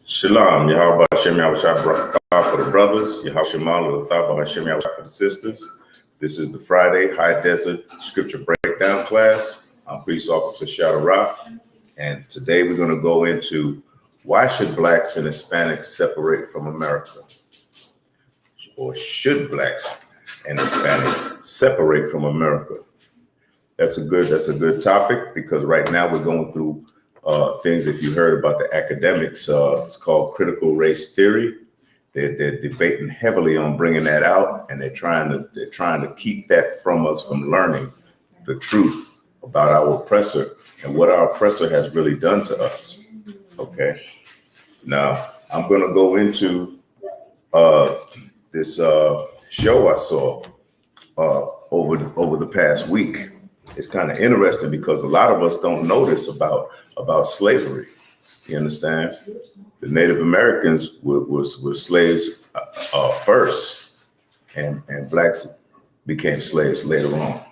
Shalom, Yahweh Hashem Yahweh for the brothers, Yahweh Shemal L'Thaba Hashem Yahweh for the sisters. This is the Friday High Desert Scripture Breakdown class. I'm Police Officer Shadara, and today we're going to go into why should Blacks and Hispanics separate from America? Or should Blacks and Hispanics separate from America? That's a good topic, because right now we're going through things. If you heard about the academics, it's called critical race theory. They're debating heavily on bringing that out, and they're trying to keep that from us from learning the truth about our oppressor and what our oppressor has really done to us. Okay, now I'm going to go into this show I saw over the past week. It's kind of interesting because a lot of us don't know this about slavery. You understand? The Native Americans were slaves first, and Blacks became slaves later on.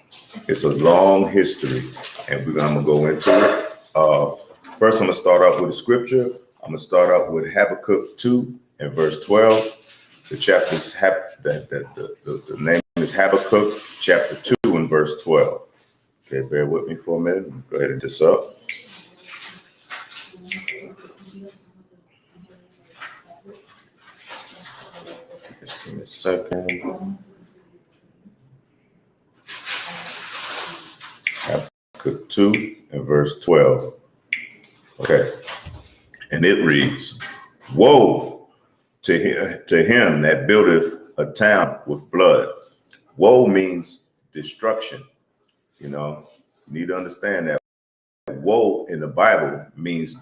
It's a long history, and I'm gonna go into it. First, I'm gonna start off with a scripture. I'm gonna start out with Habakkuk 2 and verse 12. The chapter's the name is Habakkuk chapter 2 and verse 12. Okay, bear with me for a minute. Go ahead and this up. Just give me a second. Habakkuk 2 and verse 12. Okay, and it reads, "Woe to him that buildeth a town with blood." Woe means destruction. You know, you need to understand that woe in the Bible means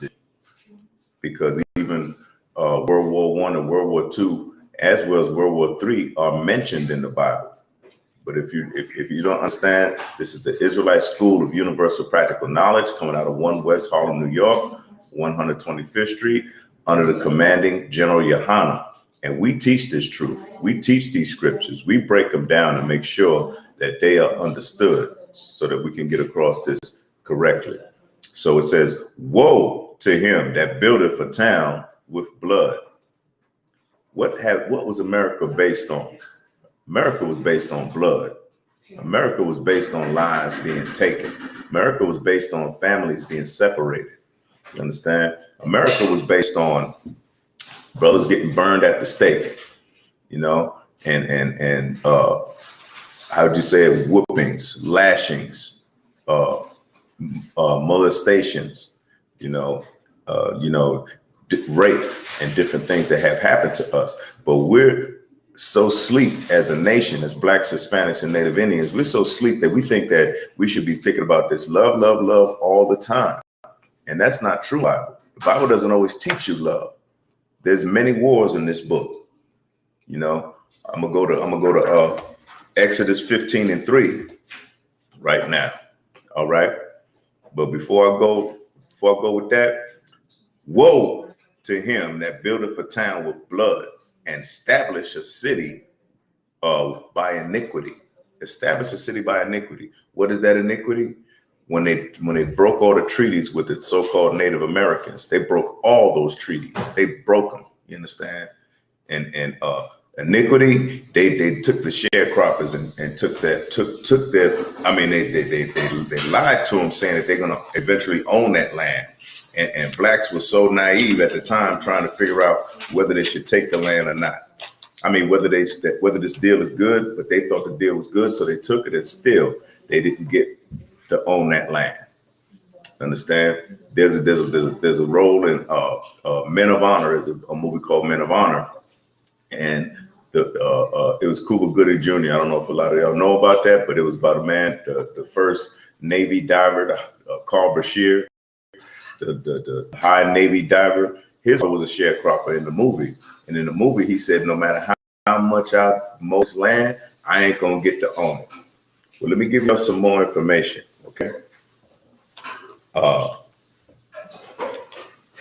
because even World War I and World War II, as well as World War III, are mentioned in the Bible. But if you don't understand, this is the Israelite School of Universal Practical Knowledge coming out of 1 West Harlem, New York, 125th Street, under the commanding General Yohana. And we teach this truth. We teach these scriptures. We break them down and make sure that they are understood so that we can get across this correctly. So it says, "Woe to him that buildeth a town with blood." What was America based on? America was based on blood. America was based on lives being taken. America was based on families being separated. You understand? America was based on brothers getting burned at the stake, you know, and how would you say it? Whoopings, lashings, molestations, rape and different things that have happened to us. But we're so asleep as a nation, as Blacks, Hispanics, and Native Indians. We're so asleep that we think that we should be thinking about this love, love, love all the time. And that's not true. The Bible doesn't always teach you love. There's many wars in this book. You know, I'm gonna go to Exodus 15 and 3 right now. All right. But before I go with that, woe to him that buildeth a town with blood and establish a city by iniquity. Establish a city by iniquity. What is that iniquity? When they broke all the treaties with the so-called Native Americans, they broke all those treaties. They broke them. You understand? And iniquity, they took the sharecroppers and took their. I mean, they lied to them, saying that they're gonna eventually own that land. And Blacks were so naive at the time, trying to figure out whether they should take the land or not. I mean, whether this deal is good, but they thought the deal was good, so they took it, and still they didn't get to own that land. Understand? There's a role in Men of Honor. Is a movie called Men of Honor, and it was Cuba Gooding Jr. I don't know if a lot of y'all know about that, but it was about a man, the first Navy diver, Carl Bashir, the high Navy diver. His father was a sharecropper in the movie, and in the movie he said, no matter how much I mow land, I ain't gonna get to own it. Well, let me give you some more information, okay?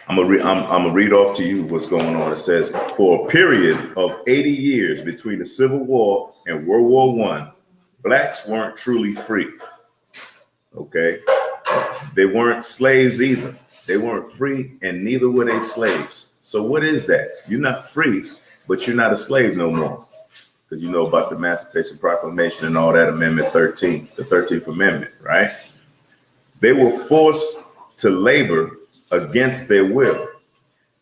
I'm I'm gonna read off to you what's going on. It says, for a period of 80 years between the Civil War and World War I, blacks weren't truly free. Okay, they weren't slaves either. They weren't free, and neither were they slaves. So what is that? You're not free, but you're not a slave no more. Because you know about the Emancipation Proclamation and all that, Amendment 13, the 13th Amendment, right? They were forced to labor against their will.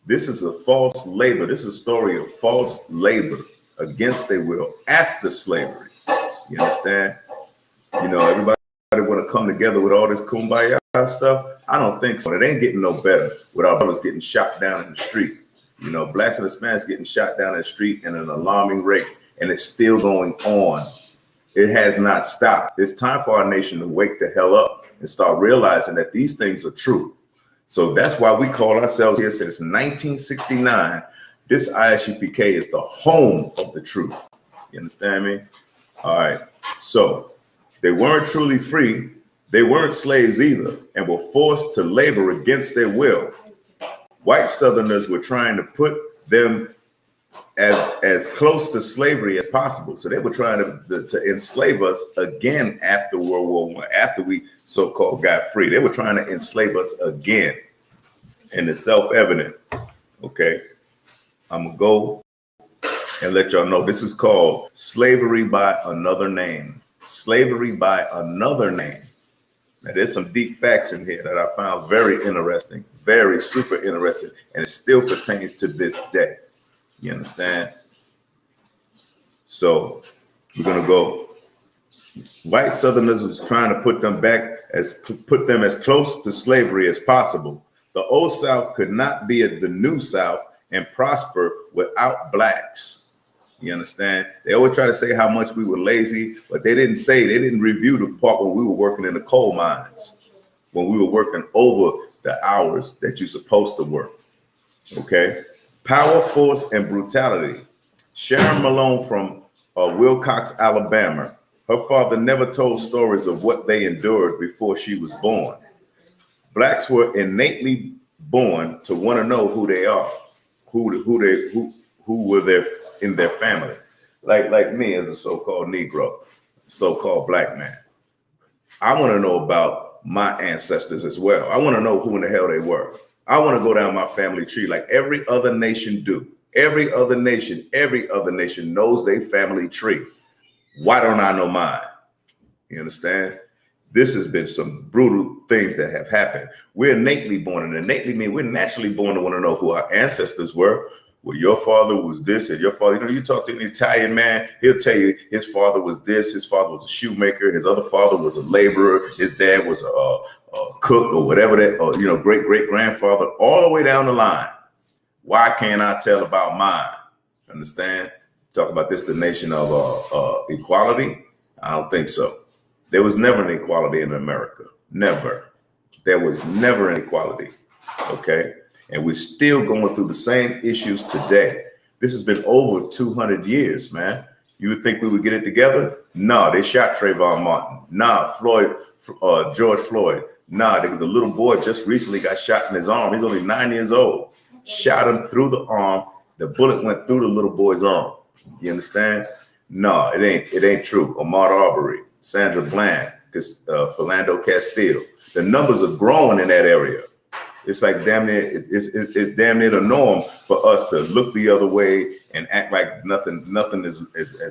This is a false labor. This is a story of false labor against their will after slavery. You understand? You know, everybody want to come together with all this kumbaya stuff. I don't think so. It ain't getting no better without brothers getting shot down in the street. You know, blacks and Hispanics getting shot down in the street at an alarming rate, and it's still going on. It has not stopped. It's time for our nation to wake the hell up and start realizing that these things are true. So that's why we call ourselves here since 1969. This ISUPK is the home of the truth. You understand me? All right. So they weren't truly free. They weren't slaves either, and were forced to labor against their will. White Southerners were trying to put them as close to slavery as possible. So they were trying to enslave us again after World War I, after we so-called got free. They were trying to enslave us again. And it's self-evident. Okay. I'm gonna go and let y'all know this is called slavery by another name. Slavery by another name. Now there's some deep facts in here that I found very interesting, very super interesting, and it still pertains to this day. You understand? So we're gonna go. White Southerners was trying to put them as close to slavery as possible. The old South could not be the new South and prosper without blacks. You understand? They always try to say how much we were lazy, but they didn't review the part when we were working in the coal mines, when we were working over the hours that you're supposed to work. Okay? Power, force, and brutality. Sharon Malone from Wilcox, Alabama. Her father never told stories of what they endured before she was born. Blacks were innately born to want to know who they are, who were there in their family. Like me as a so-called Negro, so-called black man. I want to know about my ancestors as well. I want to know who in the hell they were. I want to go down my family tree like every other nation do. Every other nation knows their family tree. Why don't I know mine? You understand? This has been some brutal things that have happened. We're innately born, and innately mean we're naturally born to want to know who our ancestors were. Well, your father was this, and your father, you know, you talk to an Italian man, he'll tell you his father was this, his father was a shoemaker, his other father was a laborer, his dad was a cook or whatever that, or, you know, great-great-grandfather, all the way down the line. Why can't I tell about mine? Understand? Talk about this, the nation of equality? I don't think so. There was never an equality in America. Never. There was never an equality. Okay? And we're still going through the same issues today. This has been over 200 years, man. You would think we would get it together? No, they shot Trayvon Martin. Nah, George Floyd. Nah, the little boy just recently got shot in his arm. He's only 9 years old. Shot him through the arm. The bullet went through the little boy's arm. You understand? No, it ain't true. Ahmaud Arbery, Sandra Bland, Philando Castile. The numbers are growing in that area. It's like damn near, it's damn near the norm for us to look the other way and act like nothing is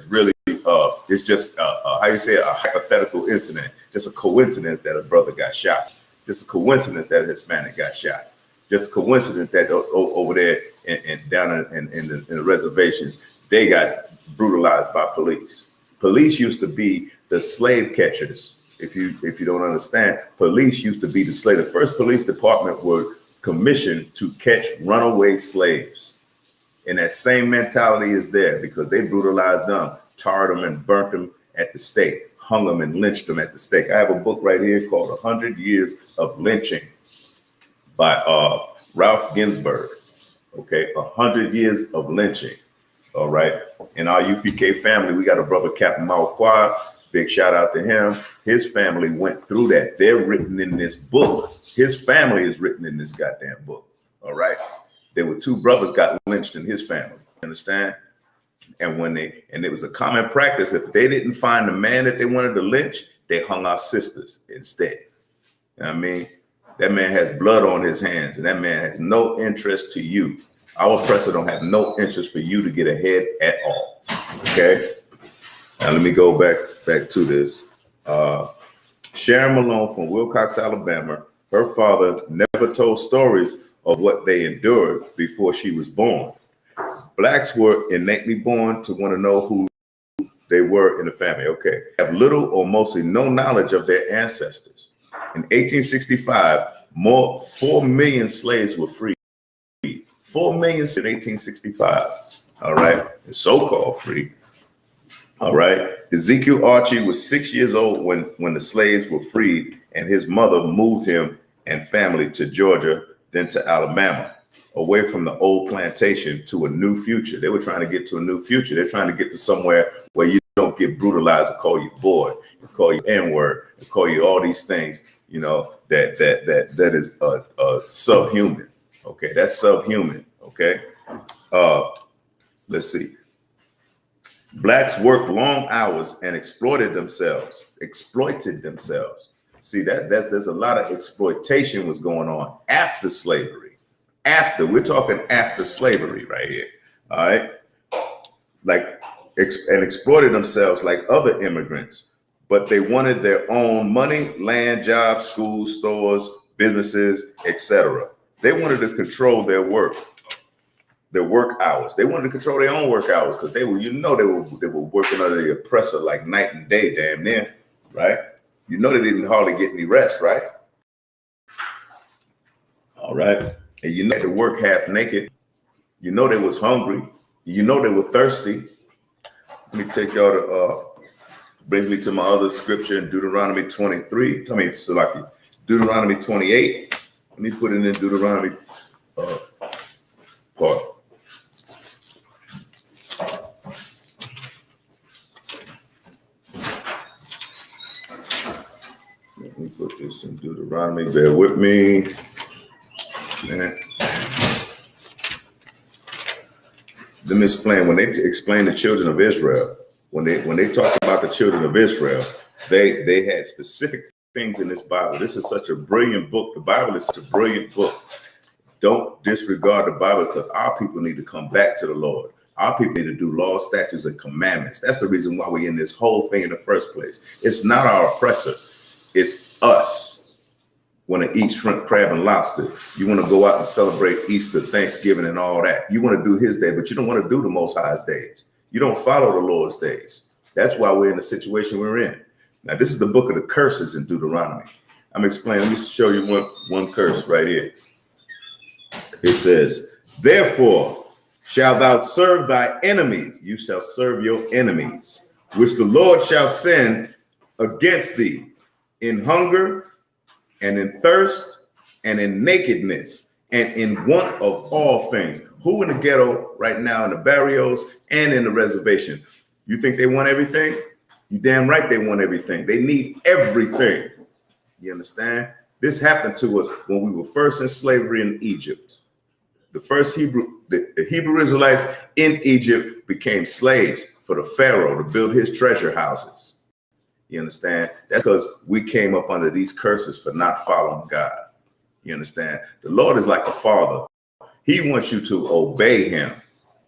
really, it's just, how you say, a hypothetical incident, just a coincidence that a brother got shot, just a coincidence that a Hispanic got shot, just a coincidence that over there and down in the reservations, they got brutalized by police. Police used to be the slave catchers. If you don't understand, police used to be the slave. The first police department were commissioned to catch runaway slaves. And that same mentality is there because they brutalized them, tarred them and burnt them at the stake, hung them and lynched them at the stake. I have a book right here called 100 Years of Lynching by Ralph Ginsburg. Okay, 100 Years of Lynching. All right. In our UPK family, we got a brother, Captain Malquad. Big shout out to him. His family went through that. They're written in this book. His family is written in this goddamn book. All right. There were two brothers got lynched in his family. Understand? And it was a common practice. If they didn't find the man that they wanted to lynch, they hung our sisters instead. You know what I mean? That man has blood on his hands, and that man has no interest to you. Our oppressor don't have no interest for you to get ahead at all. Okay. Now let me go back to this. Sharon Malone from Wilcox, Alabama. Her father never told stories of what they endured before she was born. Blacks were innately born to want to know who they were in the family. Okay. Have little or mostly no knowledge of their ancestors. In 1865, 4 million slaves were freed. 4 million in 1865. All right. So-called free. All right. Ezekiel Archie was 6 years old when the slaves were freed, and his mother moved him and family to Georgia, then to Alabama, away from the old plantation to a new future. They were trying to get to a new future. They're trying to get to somewhere where you don't get brutalized and call you boy, and call you N-word, and call you all these things, you know, that is subhuman. Okay, that's subhuman. Okay. Let's see. Blacks worked long hours and exploited themselves. See, there's a lot of exploitation was going on after slavery. We're talking after slavery right here. All right. And exploited themselves like other immigrants, but they wanted their own money, land, jobs, schools, stores, businesses, etc. They wanted to control their work hours. They wanted to control their own work hours because they were working under the oppressor like night and day, damn near, right? You know they didn't hardly get any rest, right? All right. And you know they had to work half naked. You know they was hungry. You know they were thirsty. Let me take y'all to brings me to my other scripture in Deuteronomy 23. Deuteronomy 28. Let me put it in Deuteronomy part. Let me put this in Deuteronomy. Bear with me. Man. Let me explain. When they explain the children of Israel, when they talk about the children of Israel, they had specific things in this Bible. This is such a brilliant book. The Bible is such a brilliant book. Don't disregard the Bible, because our people need to come back to the Lord. Our people need to do laws, statutes, and commandments. That's the reason why we're in this whole thing in the first place. It's not our oppressor. It's us. Want to eat shrimp, crab, and lobster. You want to go out and celebrate Easter, Thanksgiving, and all that. You want to do his day, but you don't want to do the Most High's days. You don't follow the Lord's days. That's why we're in the situation we're in. Now, this is the book of the curses in Deuteronomy. I'm explaining. Let me show you one curse right here. It says, therefore shalt thou serve thy enemies. You shall serve your enemies, which the Lord shall send against thee in hunger and in thirst and in nakedness and in want of all things. Who in the ghetto right now, in the barrios and in the reservation? You think they want everything? You damn right they want everything. They need everything. You understand? This happened to us when we were first in slavery in Egypt. The Hebrew Israelites in Egypt became slaves for the Pharaoh to build his treasure houses. You understand? That's because we came up under these curses for not following God. You understand? The Lord is like a father. He wants you to obey him.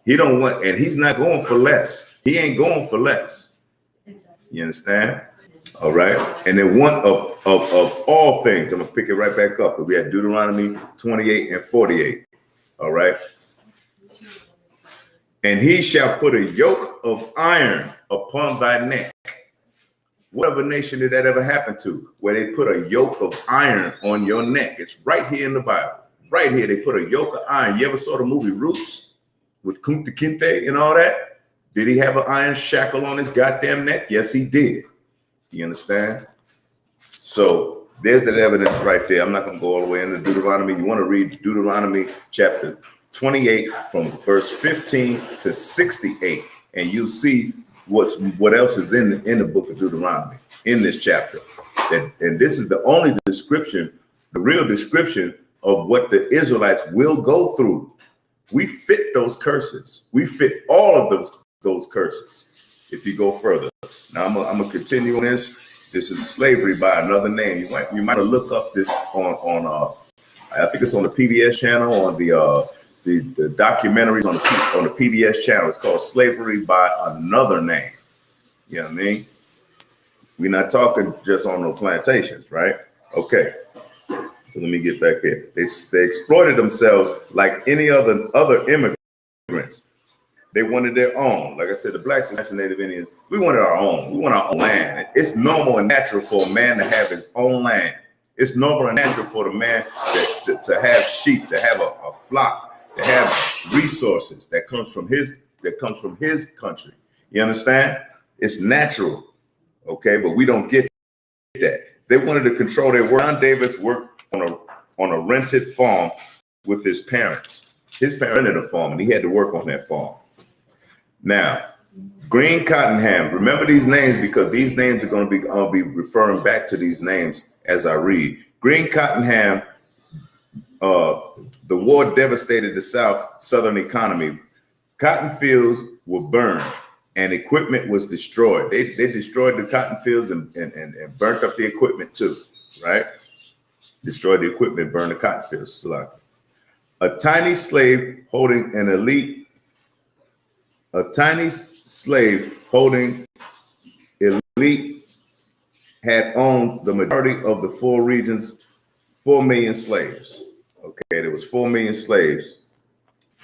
He don't want, and he's not going for less. He ain't going for less. You understand? All right. And then one of all things, I'm gonna pick it right back up. We had Deuteronomy 28 and 48. All right. And he shall put a yoke of iron upon thy neck. Whatever nation did that ever happen to, where they put a yoke of iron on your neck? It's right here in the Bible. Right here, they put a yoke of iron. You ever saw the movie Roots with Kunta Kinte and all that? Did he have an iron shackle on his goddamn neck? Yes, he did. You understand? So there's that evidence right there. I'm not going to go all the way into Deuteronomy. You want to read Deuteronomy chapter 28 from verse 15 to 68, and you'll see what else is in the book of Deuteronomy in this chapter. And this is the only description, the real description of what the Israelites will go through. We fit those curses. We fit all of those curses. If you go further, now I'm gonna continue on this. This is Slavery by Another Name. You might look up this on I think it's on the PBS channel, on the documentaries on the PBS channel. It's called Slavery by Another Name. You know what I mean? We're not talking just on the plantations, right? Okay. So let me get back here. They exploited themselves like any other immigrants. They wanted their own. Like I said, the Blacks and Native Indians, we wanted our own. We want our own land. It's normal and natural for a man to have his own land. It's normal and natural for the man to have sheep, to have a flock, to have resources that comes from his country. You understand? It's natural. Okay, but we don't get that. They wanted to control their work. John Davis worked on a rented farm with his parents. His parents rented a farm, and he had to work on that farm. Now, Green Cottonham. Remember these names, because these names are going to be referring back to these names as I read. Green Cottonham. The war devastated the southern economy. Cotton fields were burned and equipment was destroyed. They destroyed the cotton fields and burnt up the equipment too, right? Destroyed the equipment, burned the cotton fields. A tiny slave holding elite had owned the majority of the 4 regions, 4 million slaves. Okay, there was 4 million slaves.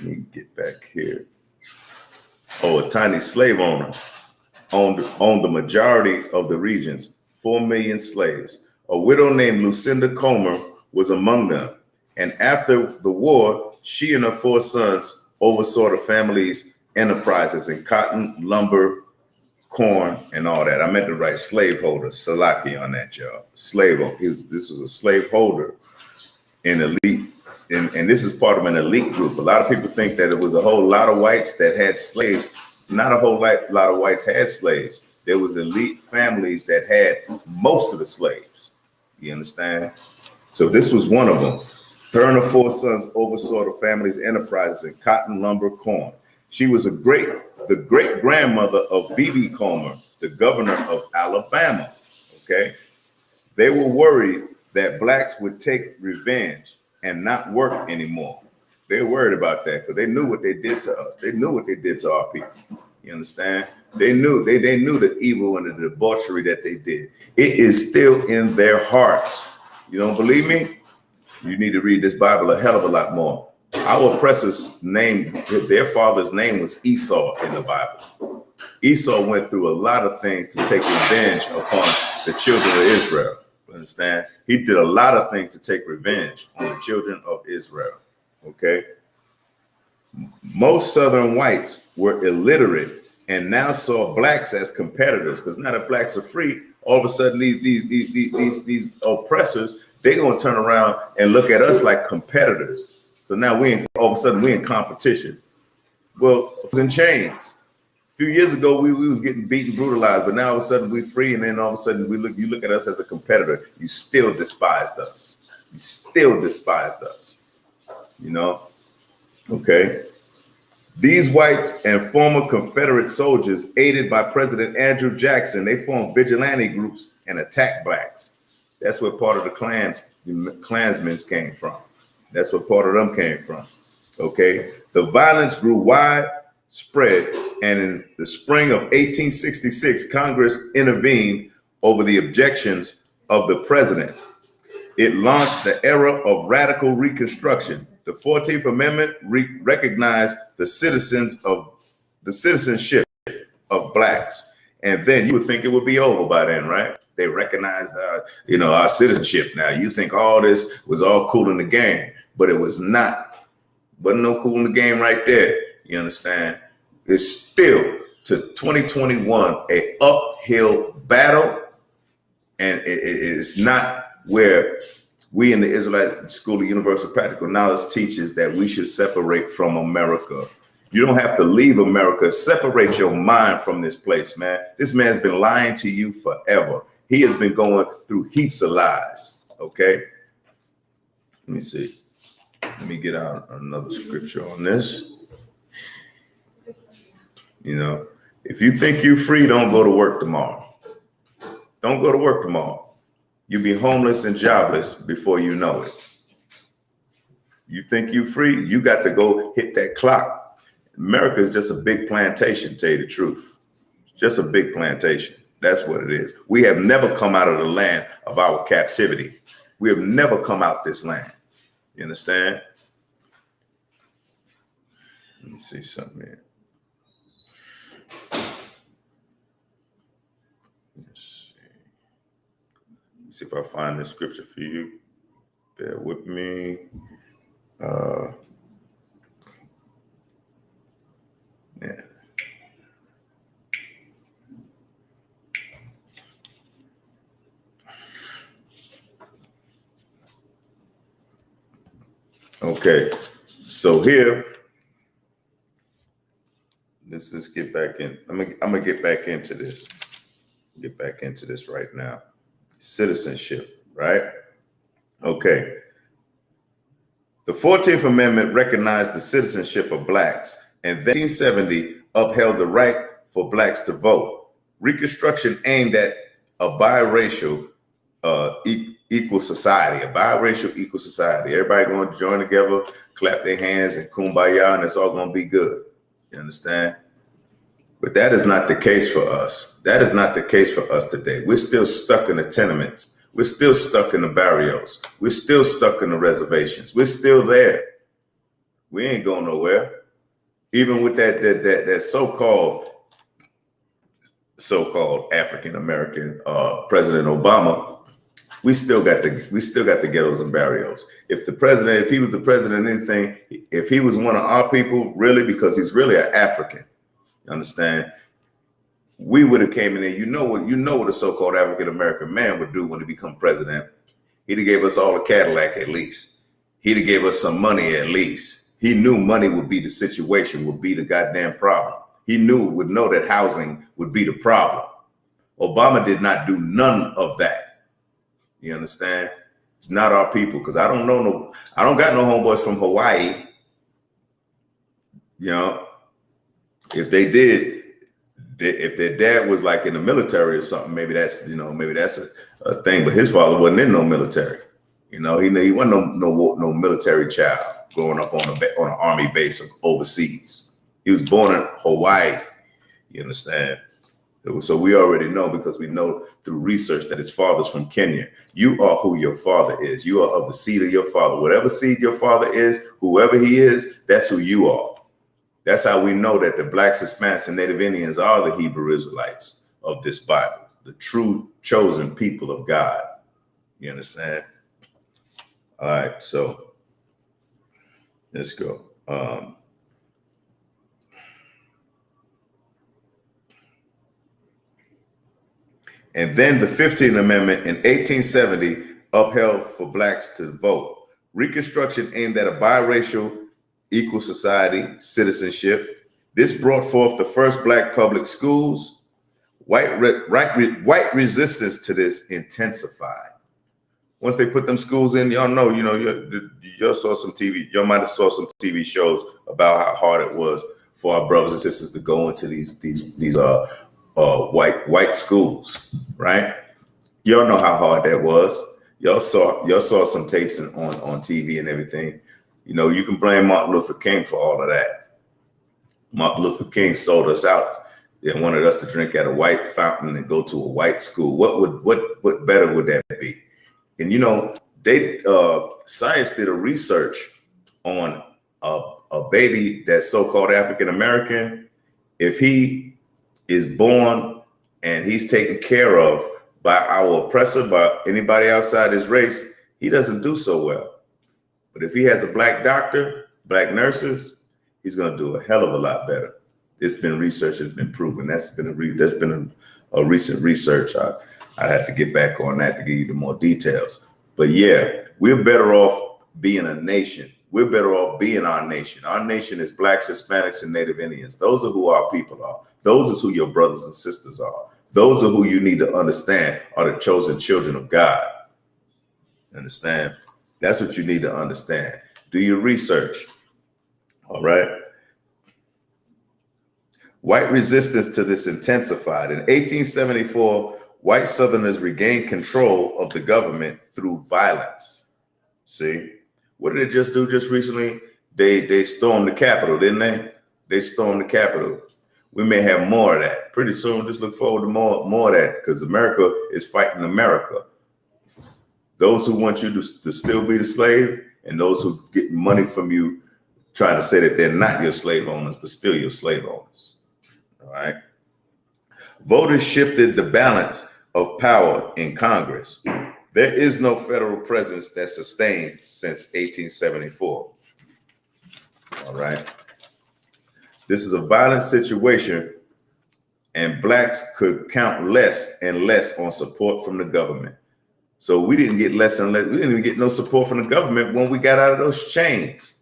Let me get back here. Oh, a tiny slave owner owned the majority of the regions, 4 million slaves. A widow named Lucinda Comer was among them. And after the war, she and her 4 sons oversaw the family's enterprises in cotton, lumber, corn, and all that. I meant to write slaveholder, Salaki on that, y'all. This was a slaveholder in elite. And this is part of an elite group. A lot of people think that it was a whole lot of whites that had slaves. Not a whole lot of whites had slaves. There was elite families that had most of the slaves. You understand? So this was one of them. Her and her 4 sons oversaw the family's enterprises in cotton, lumber, corn. She was the great grandmother of B.B. Comer, the governor of Alabama. Okay, they were worried that blacks would take revenge and not work anymore. They were worried about that because they knew what they did to us. They knew what they did to our people. You understand? They knew the evil and the debauchery that they did. It is still in their hearts. You don't believe me? You need to read this Bible a hell of a lot more. Our oppressor's name, their father's name was Esau in the Bible. Esau went through a lot of things to take revenge upon the children of Israel. Understand? He did a lot of things to take revenge on the children of Israel. Okay. Most Southern whites were illiterate and now saw blacks as competitors, because now that blacks are free, all of a sudden these oppressors, they're gonna turn around and look at us like competitors. So now all of a sudden we're in competition. Well, it was in chains. A few years ago, we was getting beaten, brutalized, but now all of a sudden we're free, and then all of a sudden you look at us as a competitor. You still despised us. You still despised us. You know? Okay. These whites and former Confederate soldiers, aided by President Andrew Jackson, they formed vigilante groups and attacked blacks. That's where part of the Klansmen came from. That's where part of them came from. Okay. The violence grew widespread, and in the spring of 1866, Congress intervened over the objections of the president. It launched the era of radical Reconstruction. The 14th Amendment recognized the citizenship of blacks. And then you would think it would be over by then, right? They recognized our citizenship. Now you think all this was all cool in the game, but it was not. Wasn't no cool in the game right there. You understand? It's still to 2021 a uphill battle, and it is not where we in the Israelite School of Universal Practical Knowledge teaches that we should separate from America. You don't have to leave America. Separate your mind from this place, man. This man's been lying to you forever. He has been going through heaps of lies. Okay. Let me see. Let me get out another scripture on this. You know, if you think you're free, don't go to work tomorrow. Don't go to work tomorrow. You'll be homeless and jobless before you know it. You think you're free, you got to go hit that clock. America is just a big plantation, to tell you the truth. Just a big plantation. That's what it is. We have never come out of the land of our captivity. We have never come out this land. You understand? Let me see something here. Let's see if I find the scripture for you. Bear with me. Yeah. Okay, so here, let's just get back in. I'm gonna get back into this. Get back into this right now. Citizenship, right? Okay. The 14th Amendment recognized the citizenship of blacks, and then 1970 upheld the right for blacks to vote. Reconstruction aimed at a biracial equal society, a biracial equal society. Everybody going to join together, clap their hands and kumbaya, and it's all going to be good. You understand? But that is not the case for us. That is not the case for us today. We're still stuck in the tenements. We're still stuck in the barrios. We're still stuck in the reservations. We're still there. We ain't going nowhere. Even with that so-called African American President Obama, we still got the ghettos and barrios. If he was the president of anything, if he was one of our people, really, because he's really an African, you understand? We would have came in there. You know what a so-called African American man would do when he become president. He'd have gave us all a Cadillac at least. He'd have gave us some money at least. He knew money would be the situation, would be the goddamn problem. He would know that housing would be the problem. Obama did not do none of that. You understand? It's not our people, because I don't got no homeboys from Hawaii. You know, if they did, if their dad was like in the military or something, maybe that's a thing. But his father wasn't in no military. You know, he wasn't no military child growing up on an army base overseas. He was born in Hawaii. You understand? So we already know, because we know through research, that his father's from Kenya. You are who your father is. You are of the seed of your father. Whatever seed your father is, whoever he is, that's who you are. That's how we know that the Blacks, Hispanics, and Native Indians are the Hebrew Israelites of this Bible, the true chosen people of God. You understand? All right, so let's go. And then the 15th Amendment in 1870 upheld for blacks to vote. Reconstruction aimed at a biracial equal society, citizenship. This brought forth the first black public schools. White resistance to this intensified. Once they put them schools in, y'all know, y'all saw some TV, y'all might have saw some TV shows about how hard it was for our brothers and sisters to go into these white schools, right? Y'all know how hard that was. Y'all saw some tapes on TV and everything. You know, you can blame Martin Luther King for all of that. Martin Luther King sold us out and wanted us to drink at a white fountain and go to a white school. What better would that be? And science did a research on a baby that's so-called African American. If he is born and he's taken care of by our oppressor, by anybody outside his race, he doesn't do so well. But if he has a black doctor, black nurses, he's going to do a hell of a lot better. It's been research, it's been proven. That's been a recent research. I'd have to get back on that to give you the more details. But yeah, we're better off being a nation. We're better off being our nation. Our nation is Blacks, Hispanics, and Native Indians. Those are who our people are. Those are who your brothers and sisters are. Those are who you need to understand are the chosen children of God. Understand? That's what you need to understand. Do your research. All right. White resistance to this intensified. In 1874, white Southerners regained control of the government through violence. See, what did they just do just recently? They stormed the Capitol, didn't they? They stormed the Capitol. We may have more of that pretty soon. Just look forward to more of that, because America is fighting America. Those who want you to still be the slave, and those who get money from you trying to say that they're not your slave owners, but still your slave owners. All right. Voters shifted the balance of power in Congress. There is no federal presence that's sustained since 1874. All right. This is a violent situation, and blacks could count less and less on support from the government. So we didn't get less and less. We didn't even get no support from the government when we got out of those chains.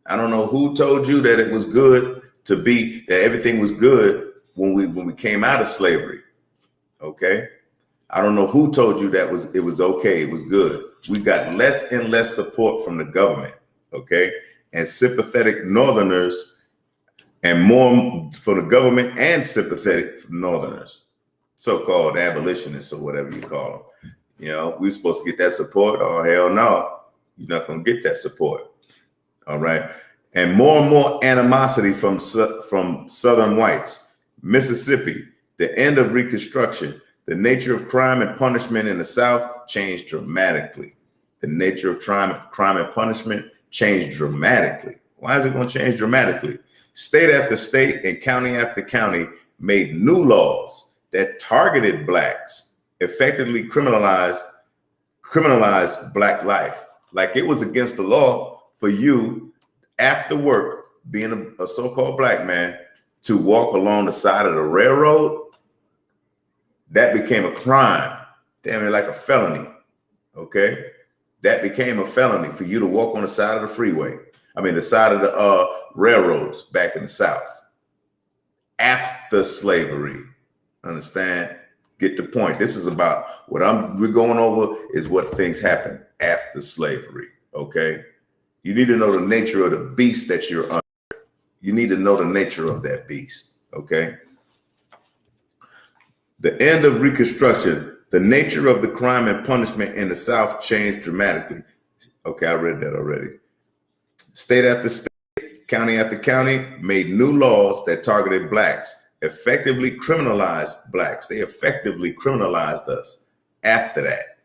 I don't know who told you that it was good that everything was good when we came out of slavery. Okay. I don't know who told you that it was okay. It was good. We got less and less support from the government. Okay. And sympathetic Northerners, and more for the government and sympathetic Northerners, so-called abolitionists or whatever you call them. You know, we're supposed to get that support. Oh, hell no. You're not going to get that support. All right. And more animosity from Southern whites. Mississippi, the end of Reconstruction. The nature of crime and punishment in the South changed dramatically. The nature of crime and punishment changed dramatically. Why is it going to change dramatically? State after state and county after county made new laws that targeted blacks, effectively criminalized black life. Like it was against the law for you after work, being a so-called black man, to walk along the side of the railroad. That became a crime, damn near like a felony. Okay, that became a felony for you to walk on the side of the freeway. I mean, the side of the railroads back in the South. After slavery, understand? Get the point. This is about what we're going over is what things happen after slavery. Okay, you need to know the nature of the beast that you're under. You need to know the nature of that beast. Okay. The end of Reconstruction, the nature of the crime and punishment in the South changed dramatically. Okay, I read that already. State after state, county after county made new laws that targeted blacks, effectively criminalized blacks. They effectively criminalized us after that.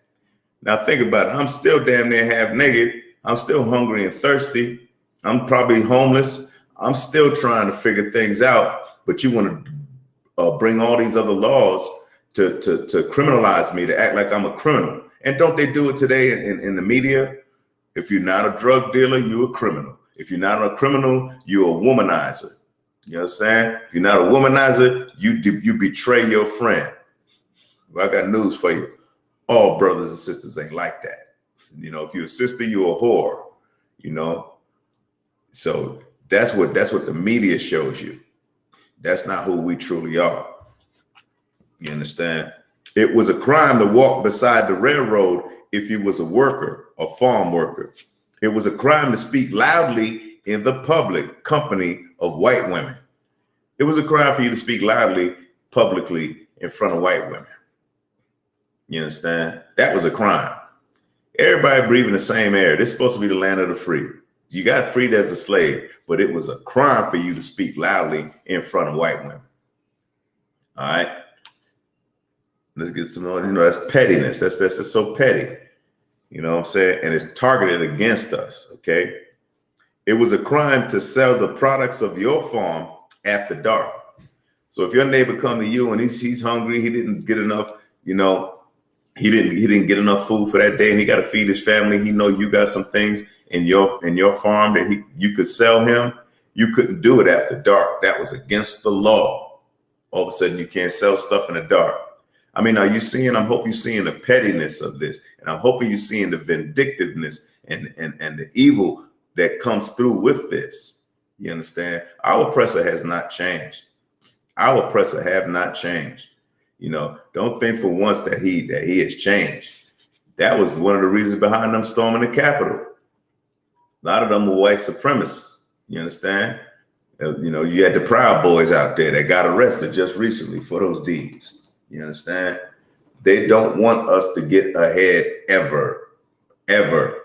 Now think about it. I'm still damn near half naked. I'm still hungry and thirsty. I'm probably homeless. I'm still trying to figure things out, but you want to bring all these other laws to criminalize me, to act like I'm a criminal. And don't they do it today in the media? If you're not a drug dealer, you're a criminal. If you're not a criminal, you're a womanizer. You know what I'm saying? If you're not a womanizer, you betray your friend. Well, I got news for you. All brothers and sisters ain't like that. You know, if you're a sister, you're a whore. You know, so that's what the media shows you. That's not who we truly are. You understand? It was a crime to walk beside the railroad if you was a worker, a farm worker. It was a crime to speak loudly in the public company of white women. It was a crime for you to speak loudly publicly in front of white women. You understand? That was a crime. Everybody breathing the same air. This is supposed to be the land of the free. You got freed as a slave, but it was a crime for you to speak loudly in front of white women. All right. Let's get some more, that's pettiness. That's just so petty. You know what I'm saying? And it's targeted against us. Okay. It was a crime to sell the products of your farm after dark. So if your neighbor come to you and he's hungry, he didn't get enough, he didn't get enough food for that day, and he got to feed his family. He know you got some things in your farm that you could sell him. You couldn't do it after dark. That was against the law. All of a sudden, you can't sell stuff in the dark. I mean, I'm hope you're seeing the pettiness of this, and I'm hoping you're seeing the vindictiveness and the evil that comes through with this. You understand? Our oppressor has not changed. Our oppressor have not changed. Don't think for once that he has changed. That was one of the reasons behind them storming the Capitol. A lot of them were white supremacists. You understand? You had the Proud Boys out there that got arrested just recently for those deeds. You understand? They don't want us to get ahead ever, ever.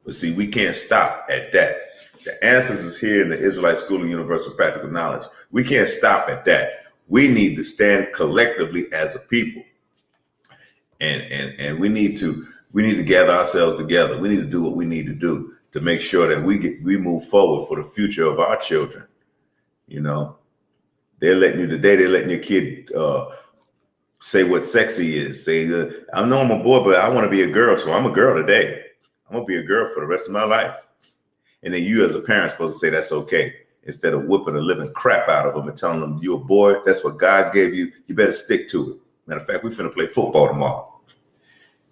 But see, we can't stop at that. The answers is here in the Israelite School of Universal Practical Knowledge. We can't stop at that. We need to stand collectively as a people. And we need to gather ourselves together. We need to do what we need to do to make sure that we move forward for the future of our children. They're letting your kid say what sexy is. Say, I know I'm a boy, but I want to be a girl, so I'm a girl today. I'm gonna be a girl for the rest of my life. And then you as a parent supposed to say that's okay, instead of whooping the living crap out of them and telling them you're a boy, that's what God gave you, you better stick to it. Matter of fact, we're finna play football tomorrow.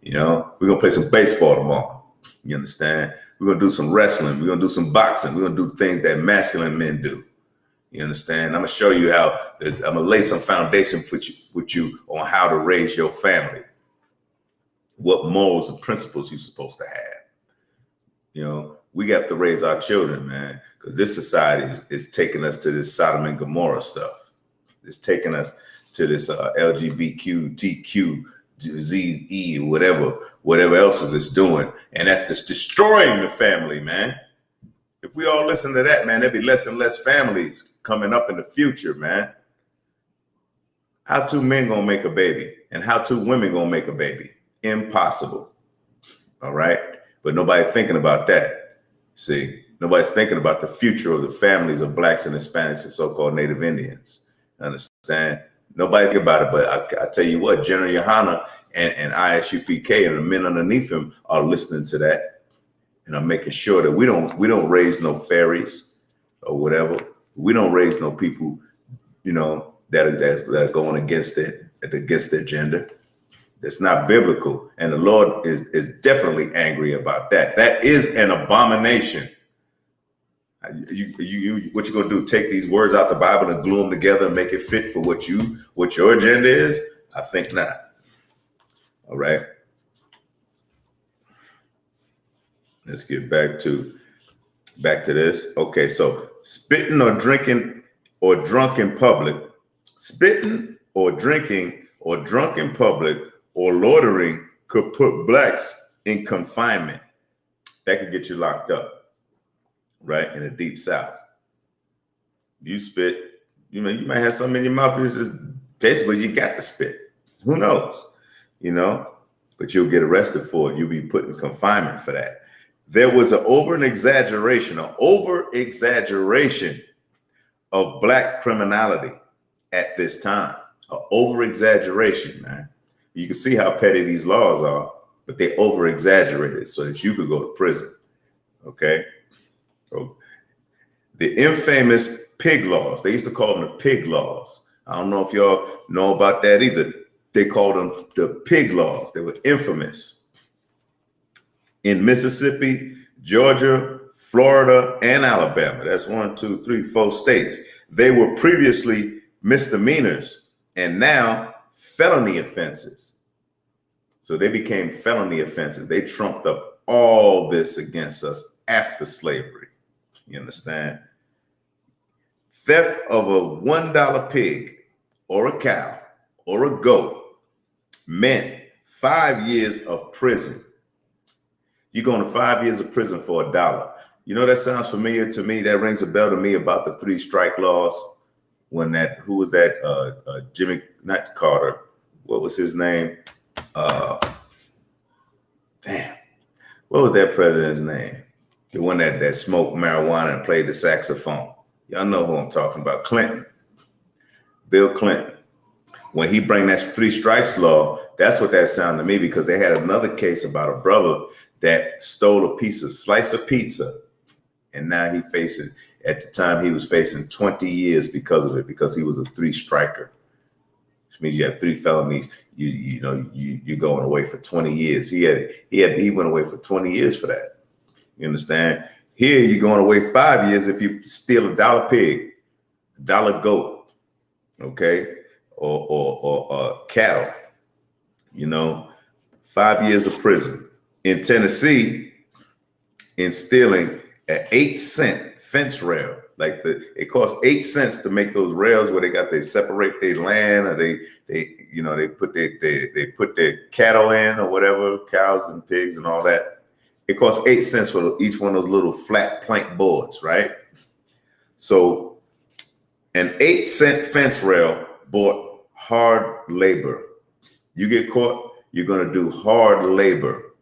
We're gonna play some baseball tomorrow. You understand? We're gonna do some wrestling, we're gonna do some boxing, we're gonna do things that masculine men do. You understand? I'm gonna show you I'm gonna lay some foundation with you on how to raise your family, what morals and principles you're supposed to have. We have to raise our children, man, because this society is taking us to this Sodom and Gomorrah stuff. It's taking us to this LGBTQ, TQ, ZE, whatever else is it's doing. And that's just destroying the family, man. If we all listen to that, man, there'd be less and less families coming up in the future, man. How two men gonna make a baby? And how two women gonna make a baby? Impossible. All right? But nobody thinking about that. See, nobody's thinking about the future of the families of Blacks and Hispanics and so-called Native Indians. Understand? Nobody think about it, but I tell you what, General Yohana and ISUPK and the men underneath him are listening to that. And I'm making sure that we don't raise no fairies or whatever. We don't raise no people, that are going against their gender. It's not biblical. And the Lord is definitely angry about that. That is an abomination. What you gonna do? Take these words out the Bible and glue them together and make it fit for what your agenda is? I think not. All right. Let's get back to this. Okay, so spitting or drinking or drunk in public, spitting or drinking or drunk in public or loitering could put blacks in confinement. That could get you locked up, right? In the deep South. You spit, you might have something in your mouth, it's just tasty, but you got to spit. Who knows? But you'll get arrested for it. You'll be put in confinement for that. There was an over-exaggeration of black criminality at this time. An over-exaggeration, man. You can see how petty these laws are, but they over-exaggerated so that you could go to prison, okay? So the infamous pig laws, they used to call them the pig laws. I don't know if y'all know about that either. They called them the pig laws. They were infamous. In Mississippi, Georgia, Florida, and Alabama, that's 1, 2, 3, 4 states, they were previously misdemeanors and now felony offenses. So they became felony offenses. They trumped up all this against us after slavery. You understand? Theft of a $1 pig or a cow or a goat meant 5 years of prison. You're going to 5 years of prison for $1. That sounds familiar to me. That rings a bell to me about the 3 strike laws. When who was that? Jimmy, not Carter. What was his name? What was that president's name? The one that smoked marijuana and played the saxophone. Y'all know who I'm talking about. Clinton. Bill Clinton. When he bring that 3 strikes law, that's what that sounded to me, because they had another case about a brother that stole a slice of pizza. And now at the time he was facing 20 years because of it, because he was a 3 striker. Which means you have 3 felonies. You're going away for 20 years. He went away for 20 years for that. You understand? Here you're going away 5 years if you steal a $1 pig, $1 goat, okay, or cattle. 5 years of prison. In Tennessee, in stealing an 8-cent fence rail. Like it costs 8 cents to make those rails where they separate their land, or they put their cattle in, or whatever, cows and pigs and all that. It costs 8 cents for each one of those little flat plank boards, right? So an 8-cent fence rail bought hard labor. You get caught, you're gonna do hard labor.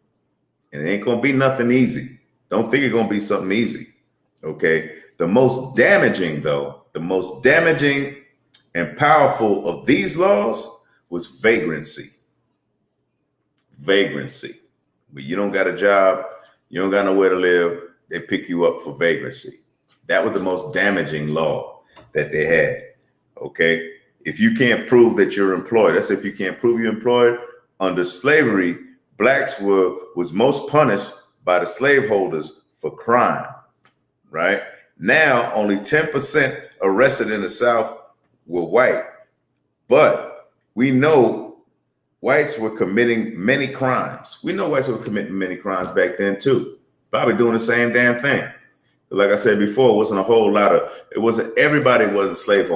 And it ain't gonna be nothing easy. Don't think it's gonna be something easy, okay? The most damaging, though, the most damaging and powerful of these laws was vagrancy. Vagrancy. When you don't got a job, you don't got nowhere to live, they pick you up for vagrancy. That was the most damaging law that they had, okay? If you can't prove that you're employed, that's if you can't prove you're employed. Under slavery, blacks was most punished by the slaveholders for crime, right? Now, only 10% arrested in the South were white, but we know whites were committing many crimes. We know whites were committing many crimes back then too, probably doing the same damn thing. Like I said before, it wasn't a whole lot of, it wasn't, everybody was a slave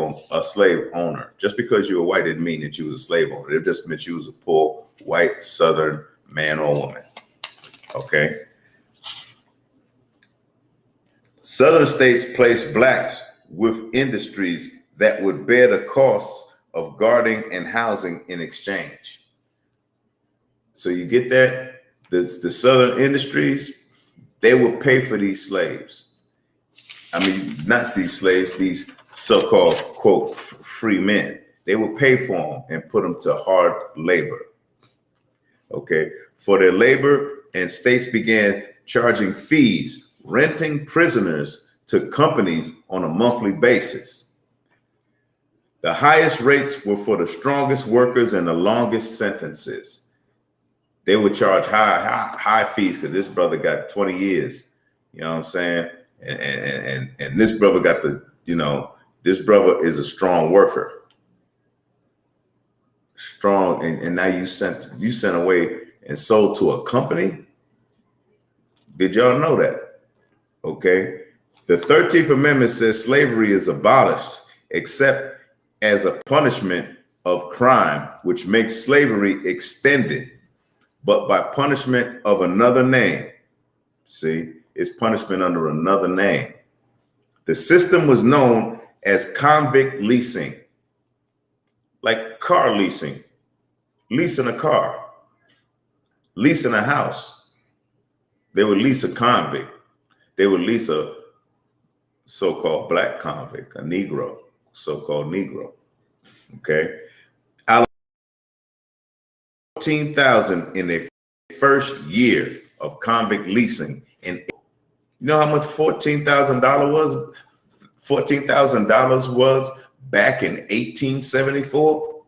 owner. Just because you were white didn't mean that you was a slave owner. It just meant you was a poor, white, Southern man or woman, okay? Southern states placed blacks with industries that would bear the costs of guarding and housing in exchange. So you get that? The Southern industries, they would pay for these slaves. I mean, not these slaves, these so-called, quote, free men. They would pay for them and put them to hard labor, okay? For their labor, and states began charging fees, renting prisoners to companies on a monthly basis. The highest rates were for the strongest workers and the longest sentences. They would charge high fees because this brother got 20 years, you know what I'm saying? And this brother got this brother is a strong worker. Strong, and now you sent away and sold to a company? Did y'all know that? Okay. The 13th Amendment says slavery is abolished except as a punishment of crime, which makes slavery extended, but by punishment of another name. See, it's punishment under another name. The system was known as convict leasing, like car leasing, leasing a car, leasing a house. They would lease a convict. They would lease a so-called black convict, a Negro, so-called Negro, okay? 14,000 in their first year of convict leasing. And you know how much $14,000 was? $14,000 was back in 1874.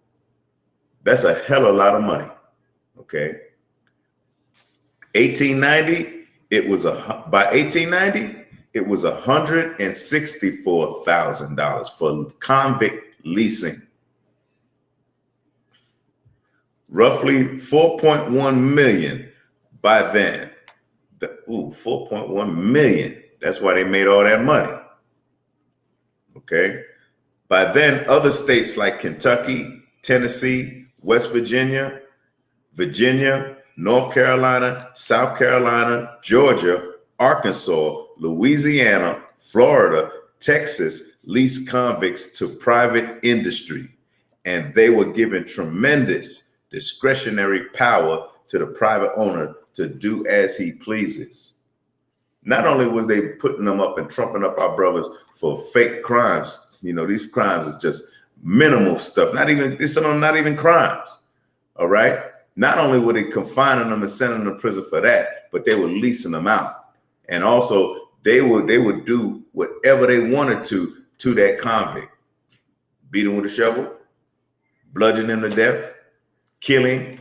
That's a hell of a lot of money. Okay. 1890, by 1890, it was $164,000 for convict leasing. Roughly 4.1 million by then. 4.1 million. That's why they made all that money. Okay. By then, other states like Kentucky, Tennessee, West Virginia, North Carolina, South Carolina, Georgia, Arkansas, Louisiana, Florida, Texas leased convicts to private industry, and they were given tremendous discretionary power to the private owner to do as he pleases. Not only was they putting them up and trumping up our brothers for fake crimes, you know, these crimes is just minimal stuff, not even crimes, all right? Not only were they confining them and sending them to prison for that, but they were leasing them out. And also they would do whatever they wanted to that convict. Beat him with a shovel, bludgeon him to death, kill him.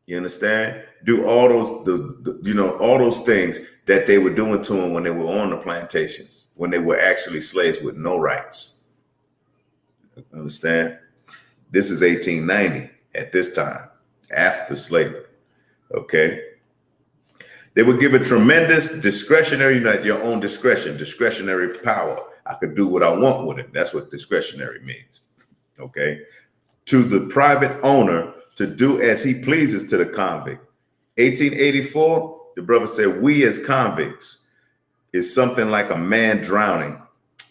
You understand? Do all all those things that they were doing to him when they were on the plantations, when they were actually slaves with no rights. Understand? This is 1890 at this time, after slavery. Okay. They were given tremendous discretionary, not your own discretion, discretionary power. I could do what I want with it. That's what discretionary means. Okay. To the private owner to do as he pleases to the convict. 1884, the brother said, we as convicts is something like a man drowning.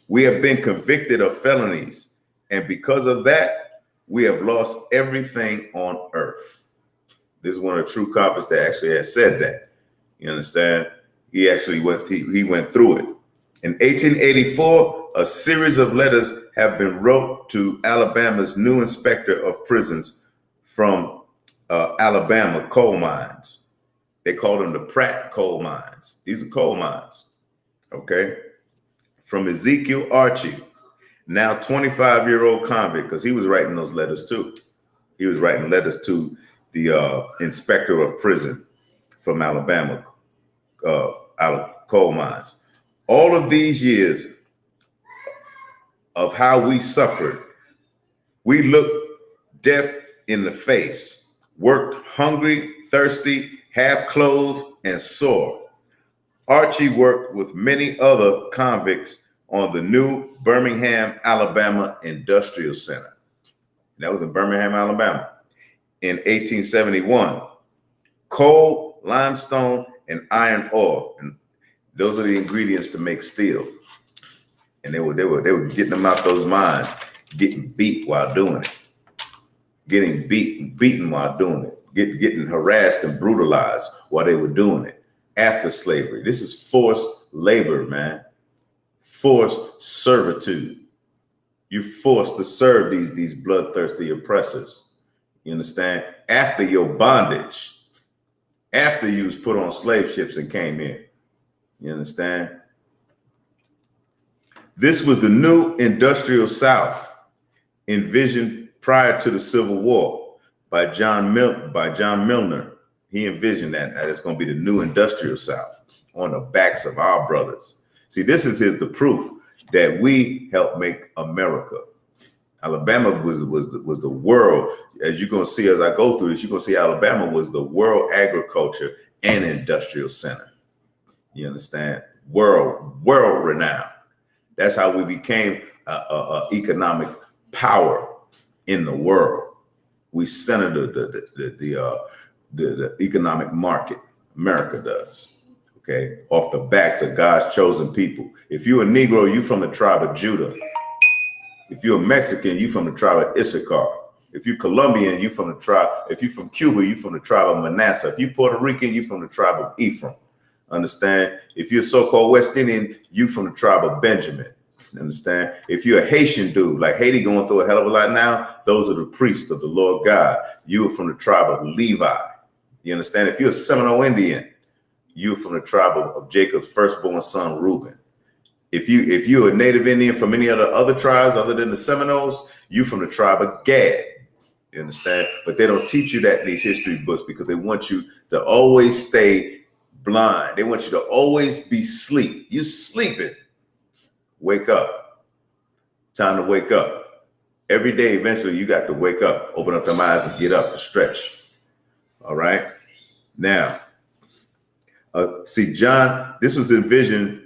We have been convicted of felonies, and because of that, we have lost everything on earth. This is one of the true convicts that actually has said that. You understand? He actually went through it. In 1884, a series of letters have been wrote to Alabama's new inspector of prisons from Alabama coal mines. They called them the Pratt coal mines. These are coal mines, okay? From Ezekiel Archie, now 25-year-old convict, because he was writing those letters too. He was writing letters to the inspector of prison from Alabama coal mines. All of these years of how we suffered, we looked death in the face, worked hungry, thirsty, half clothed, and sore. Archie worked with many other convicts on the new Birmingham, Alabama Industrial Center. That was in Birmingham, Alabama. In 1871, coal, limestone, and iron ore, and those are the ingredients to make steel. And they were getting them out those mines, getting beat while doing it, getting beaten while doing it, getting harassed and brutalized while they were doing it. After slavery, this is forced labor, man. Forced servitude. You're forced to serve these bloodthirsty oppressors. You understand? After your bondage, after you was put on slave ships and came in. You understand? This was the new industrial South envisioned prior to the Civil War by John Milner. He envisioned that it's going to be the new industrial South on the backs of our brothers. See, this is the proof that we helped make America. Alabama was the world. As you're going to see as I go through this, you're going to see Alabama was the world agriculture and industrial center. You understand? World renowned. That's how we became a economic power in the world. We centered the economic market. America does. Okay, off the backs of God's chosen people. If you're a Negro, you from the tribe of Judah. If you're a Mexican, you from the tribe of Issachar. If you're Colombian, you from the tribe. If you're from Cuba, you from the tribe of Manasseh. If you're Puerto Rican, you from the tribe of Ephraim. Understand? If you're so-called West Indian, you from the tribe of Benjamin. Understand? If you're a Haitian dude, like Haiti going through a hell of a lot now, those are the priests of the Lord God. You are from the tribe of Levi. You understand? If you're a Seminole Indian, you're from the tribe of Jacob's firstborn son, Reuben. If you're a native Indian from any other tribes other than the Seminoles, you're from the tribe of Gad. You understand? But they don't teach you that in these history books because they want you to always stay blind. They want you to always be asleep. You're sleeping. Wake up. Time to wake up. Every day, eventually, you got to wake up, open up them eyes and get up and stretch. All right? Now, see, John, this was envisioned.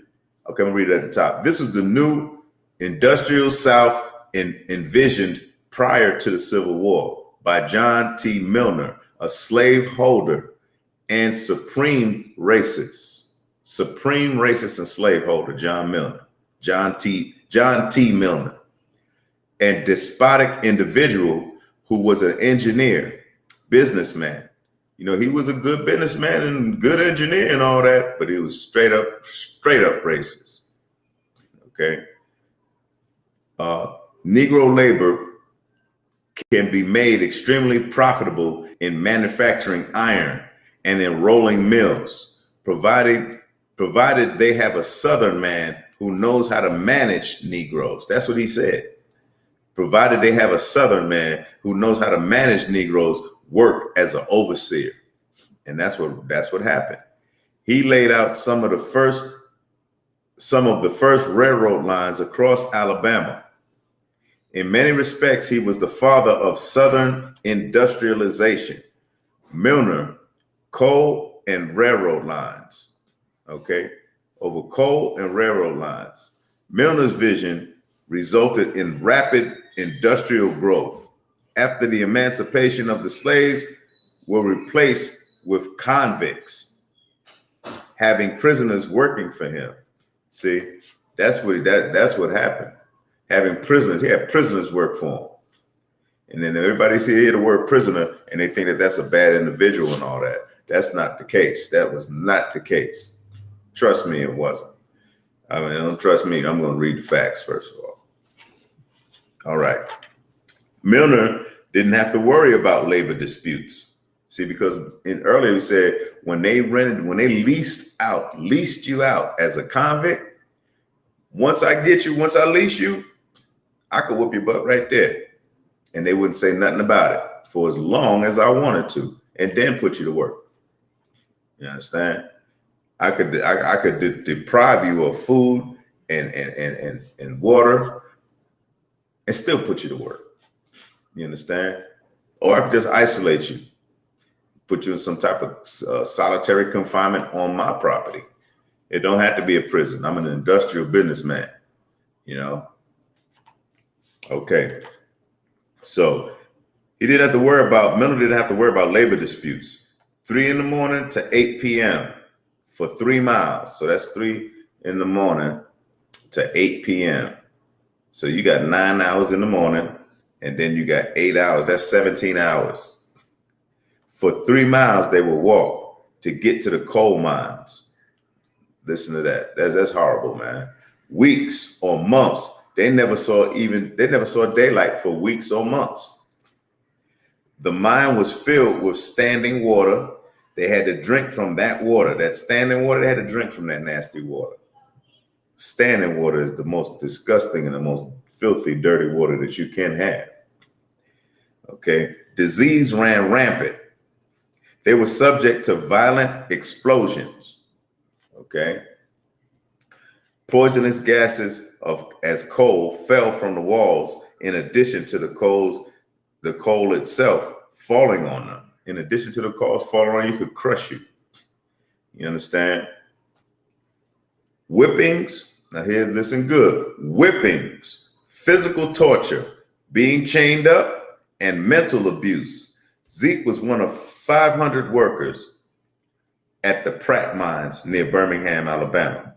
Okay, I'm gonna read it at the top. This is the new industrial South envisioned prior to the Civil War by John T. Milner, a slaveholder and supreme racist and slaveholder, John T. Milner, and despotic individual who was an engineer, businessman. You know, he was a good businessman and good engineer and all that, but he was straight up racist. Okay. Negro labor can be made extremely profitable in manufacturing iron and in rolling mills, provided they have a Southern man who knows how to manage Negroes. That's what he said. Provided they have a Southern man who knows how to manage Negroes, work as an overseer. And that's what happened. He laid out some of the first railroad lines across Alabama. In many respects, he was the father of Southern industrialization. Milner coal and railroad lines. Okay, over coal and railroad lines. Milner's vision resulted in rapid industrial growth. After the emancipation of the slaves were replaced with convicts, having prisoners working for him. See, that's what happened. Having prisoners, he had prisoners work for him. And then everybody see the word prisoner and they think that that's a bad individual and all that. That's not the case. That was not the case. Trust me, it wasn't. I mean, don't trust me. I'm going to read the facts first of all. All right. Milner didn't have to worry about labor disputes. See, because earlier we said when they leased you out as a convict, once I lease you, I could whoop your butt right there. And they wouldn't say nothing about it for as long as I wanted to, and then put you to work. You understand? I could deprive you of food and water and still put you to work. You understand? Or I could just isolate you, put you in some type of solitary confinement on my property. It don't have to be a prison. I'm an industrial businessman, you know? Okay. So Miller didn't have to worry about labor disputes. 3 a.m. to 8 p.m. for 3 miles. So that's 3 a.m. to 8 p.m. So you got 9 hours in the morning and then you got 8 hours. That's 17 hours. For 3 miles, they would walk to get to the coal mines. Listen to that. That's horrible, man. Weeks or months. They never saw daylight for weeks or months. The mine was filled with standing water. They had to drink from that water. That standing water, they had to drink from that nasty water. Standing water is the most disgusting and the most filthy, dirty water that you can have. Okay. Disease ran rampant. They were subject to violent explosions. Okay. Poisonous gases as coal fell from the walls in addition to the coal itself falling on them. In addition to the coals falling on you, could crush you. You understand? Whippings. Now here, listen good. Whippings, physical torture, being chained up, and mental abuse. Zeke was one of 500 workers at the Pratt mines near Birmingham, Alabama.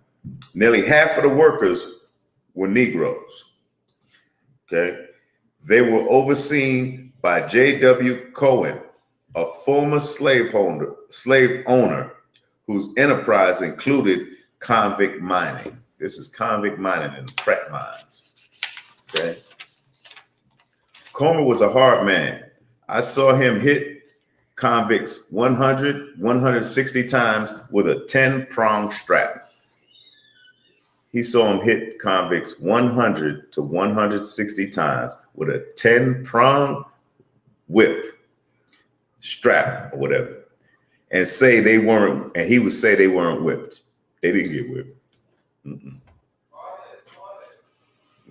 Nearly half of the workers were Negroes. Okay. They were overseen by J.W. Cohen, a former slave owner whose enterprise included convict mining. This is convict mining in the Pratt mines. Okay. Comer was a hard man. I saw him hit convicts 160 times with a 10-prong strap. He saw him hit convicts 100 to 160 times with a 10-prong whip, strap, or whatever, and he would say they weren't whipped. They didn't get whipped.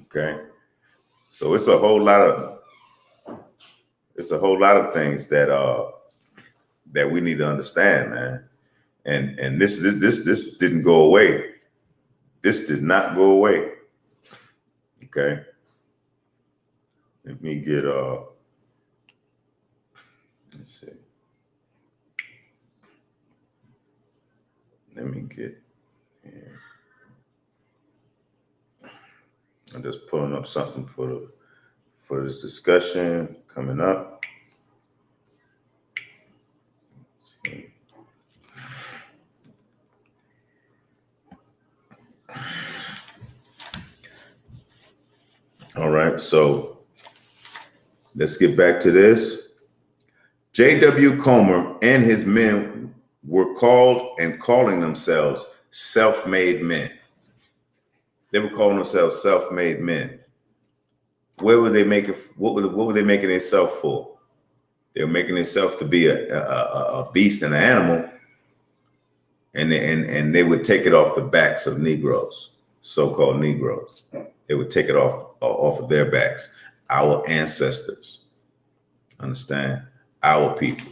Okay. So it's a whole lot of things that we need to understand, man. And this didn't go away. This did not go away. Okay. Let me get let's see. Let me get here. I'm just pulling up something for this discussion coming up. Let's see. All right, so let's get back to this. J.W. Comer and his men were calling themselves self-made men. They were calling themselves self-made men. Where were they making? What were they making themselves for? They were making themselves to be a beast and an animal, and they would take it off the backs of Negroes, so-called Negroes. They would take it off of their backs. Our ancestors, understand? Our people,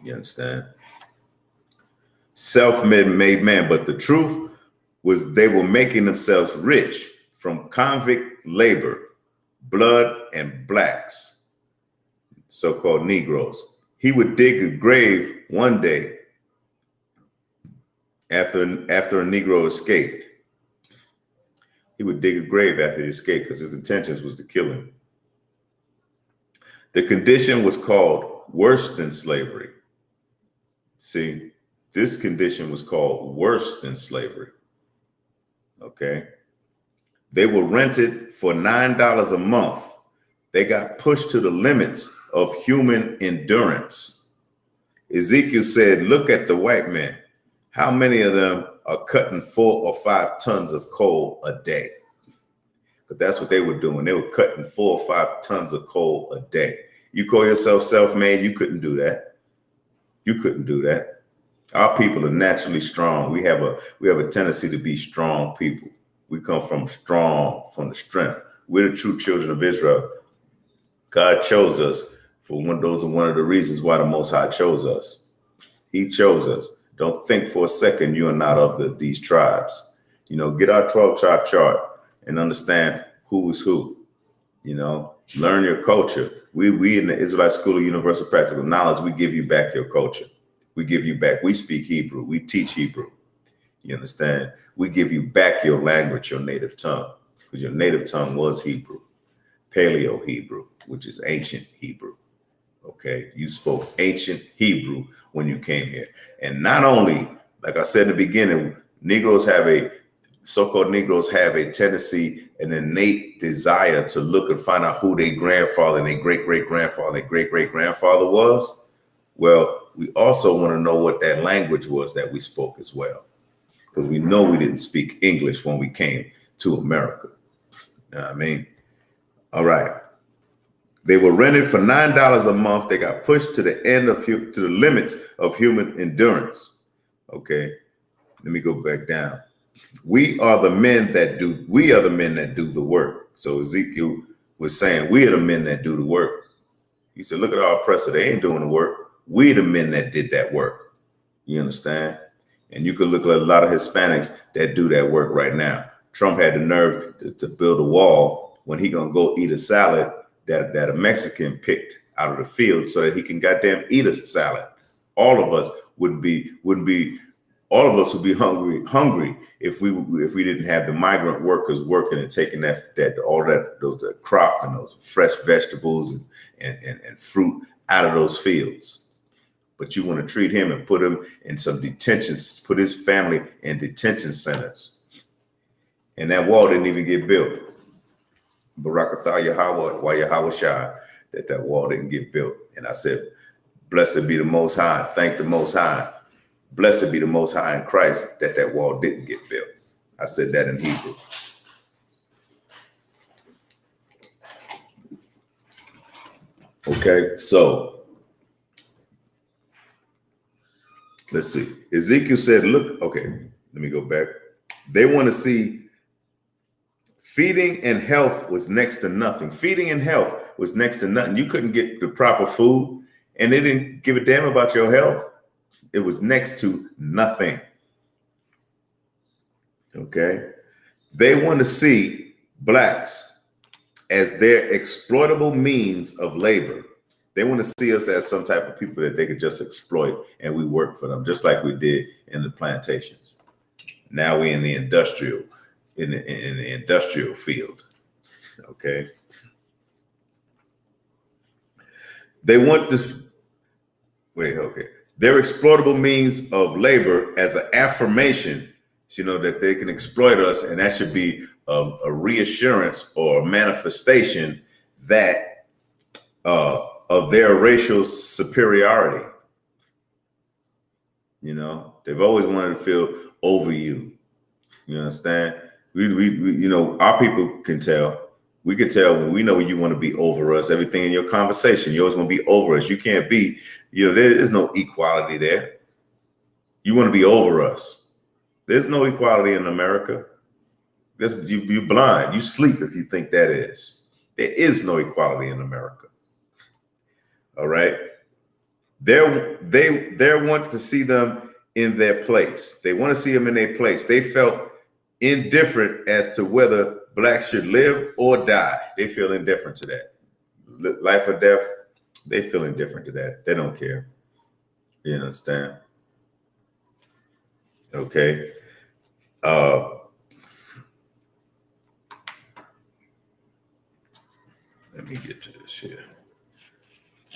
you understand? self-made man. But the truth was they were making themselves rich from convict labor, blood, and blacks, so-called Negroes. He would dig a grave one day after a Negro escaped. He would dig a grave after he escaped because his intentions was to kill him. The condition was called worse than slavery. See, this condition was called worse than slavery. Okay. They were rented for $9 a month. They got pushed to the limits of human endurance. Ezekiel said, look at the white man. How many of them are cutting 4 or 5 tons of coal a day? But that's what they were doing. They were cutting 4 or 5 tons of coal a day. You call yourself self-made, you couldn't do that. You couldn't do that. Our people are naturally strong. We have a tendency to be strong people. We come from the strength. We're the true children of Israel. God chose us for those are one of the reasons why the Most High chose us. He chose us. Don't think for a second you are not of these tribes. You know, get our 12-tribe chart and understand who is who. You know, learn your culture. We in the Israelite School of Universal Practical Knowledge, we give you back your culture. We give you back. We speak Hebrew. We teach Hebrew. You understand? We give you back your language, your native tongue, because your native tongue was Hebrew, Paleo Hebrew, which is ancient Hebrew. Okay, you spoke ancient Hebrew when you came here. And not only, like I said in the beginning, so-called Negroes have a tendency, an innate desire to look and find out who their grandfather and their great-great-grandfather, their great-great-grandfather was. Well, we also want to know what that language was that we spoke as well, because we know we didn't speak English when we came to America. You know what I mean? All right. They were rented for $9 a month. They got pushed to the limits of human endurance. Okay, let me go back down. We are the men that do the work. So Ezekiel was saying, we are the men that do the work. He said, look at our oppressor. They ain't doing the work. We the men that did that work. You understand? And you could look at a lot of Hispanics that do that work right now. Trump had the nerve to build a wall when he gonna go eat a salad that a Mexican picked out of the field so that he can goddamn eat a salad. All of us would be hungry if we didn't have the migrant workers working and taking those crop and those fresh vegetables and fruit out of those fields. But you want to treat him and put him in some detentions, put his family in detention centers. And that wall didn't even get built. Barakatha Yahweh, why Yahweh Shai, that wall didn't get built. And I said, blessed be the Most High. Thank the Most High. Blessed be the Most High in Christ that wall didn't get built. I said that in Hebrew. Okay, so let's see. Ezekiel said, look, okay, let me go back. They want to see feeding and health was next to nothing. Feeding and health was next to nothing. You couldn't get the proper food and they didn't give a damn about your health. It was next to nothing. Okay. They want to see blacks as their exploitable means of labor. They want to see us as some type of people that they could just exploit and we work for them, just like we did in the plantations. Now we're in the industrial field. Okay. They want this. Okay. Their exploitable means of labor as an affirmation, that they can exploit us, and that should be a reassurance or a manifestation that of their racial superiority. They've always wanted to feel over you. You understand? We our people can tell. We can tell when we know you want to be over us. Everything in your conversation, you always want to be over us. You can't be, there is no equality there. You want to be over us. There's no equality in America. You're blind. You sleep if you think that is. There is no equality in America. All right. They want to see them in their place. They want to see them in their place. They felt indifferent as to whether blacks should live or die. They feel indifferent to that. Life or death, they feel indifferent to that. They don't care. You understand? Okay. Let me get to this here.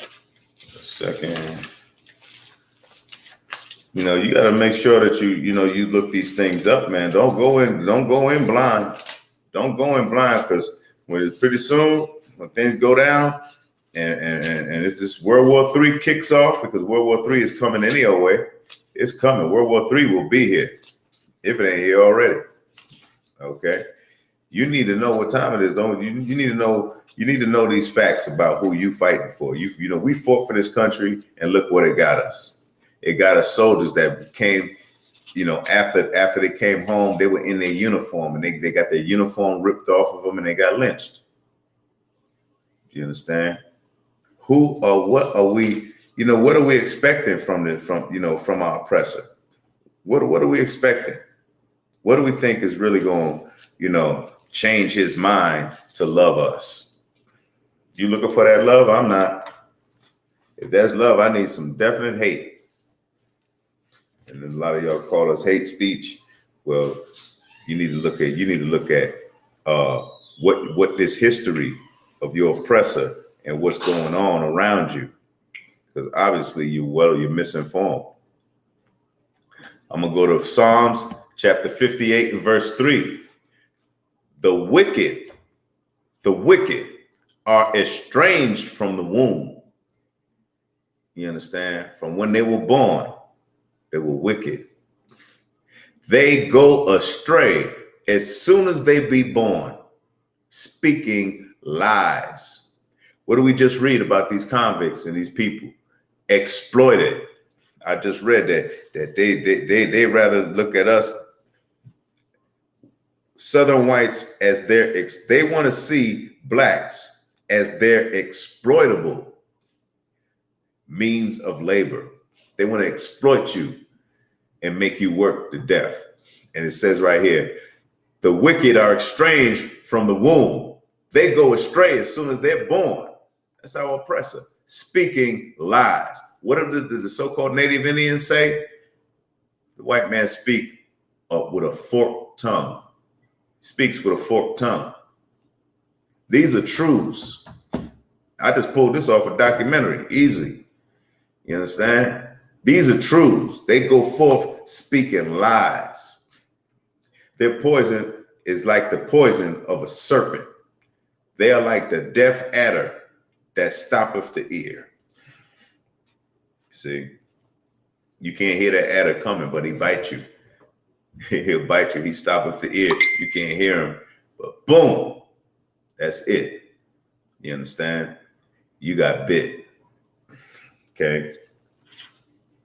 A second. You know, you got to make sure that you look these things up, man. Don't go in blind. Don't go in blind, because pretty soon when things go down and if this World War III kicks off, because World War III is coming any old way, it's coming. World War III will be here if it ain't here already. Okay, you need to know what time it is. Don't you? You need to know. You need to know these facts about who you fighting for. You know, we fought for this country, and look what it got us. It got us soldiers that came, you know, after they came home, they were in their uniform, and they got their uniform ripped off of them, and they got lynched. Do you understand? Who or what are we? You know, what are we expecting from our oppressor? What are we expecting? What do we think is really going, change his mind to love us? You looking for that love? I'm not. If there's love, I need some definite hate. And then a lot of y'all call us hate speech. Well, you need to look at what this history of your oppressor and what's going on around you, because obviously you're misinformed. I'm gonna go to Psalms chapter 58 and verse 3. The wicked are estranged from the womb. You understand? From when they were born, they were wicked. They go astray as soon as they be born, speaking lies. What do we just read about these convicts and these people? Exploited. I just read that they rather look at us Southern whites as they want to see blacks as their exploitable means of labor. They want to exploit you and make you work to death. And it says right here, the wicked are estranged from the womb. They go astray as soon as they're born. That's our oppressor, speaking lies. What do the so-called Native Indians say? The white man speaks with a forked tongue. Speaks with a forked tongue. These are truths. I just pulled this off a documentary. Easy. You understand? These are truths. They go forth speaking lies. Their poison is like the poison of a serpent. They are like the deaf adder that stoppeth the ear. See, you can't hear that adder coming, but he bites you. He'll bite you. He stoppeth the ear. You can't hear him, but boom, that's it. You understand? You got bit. Okay.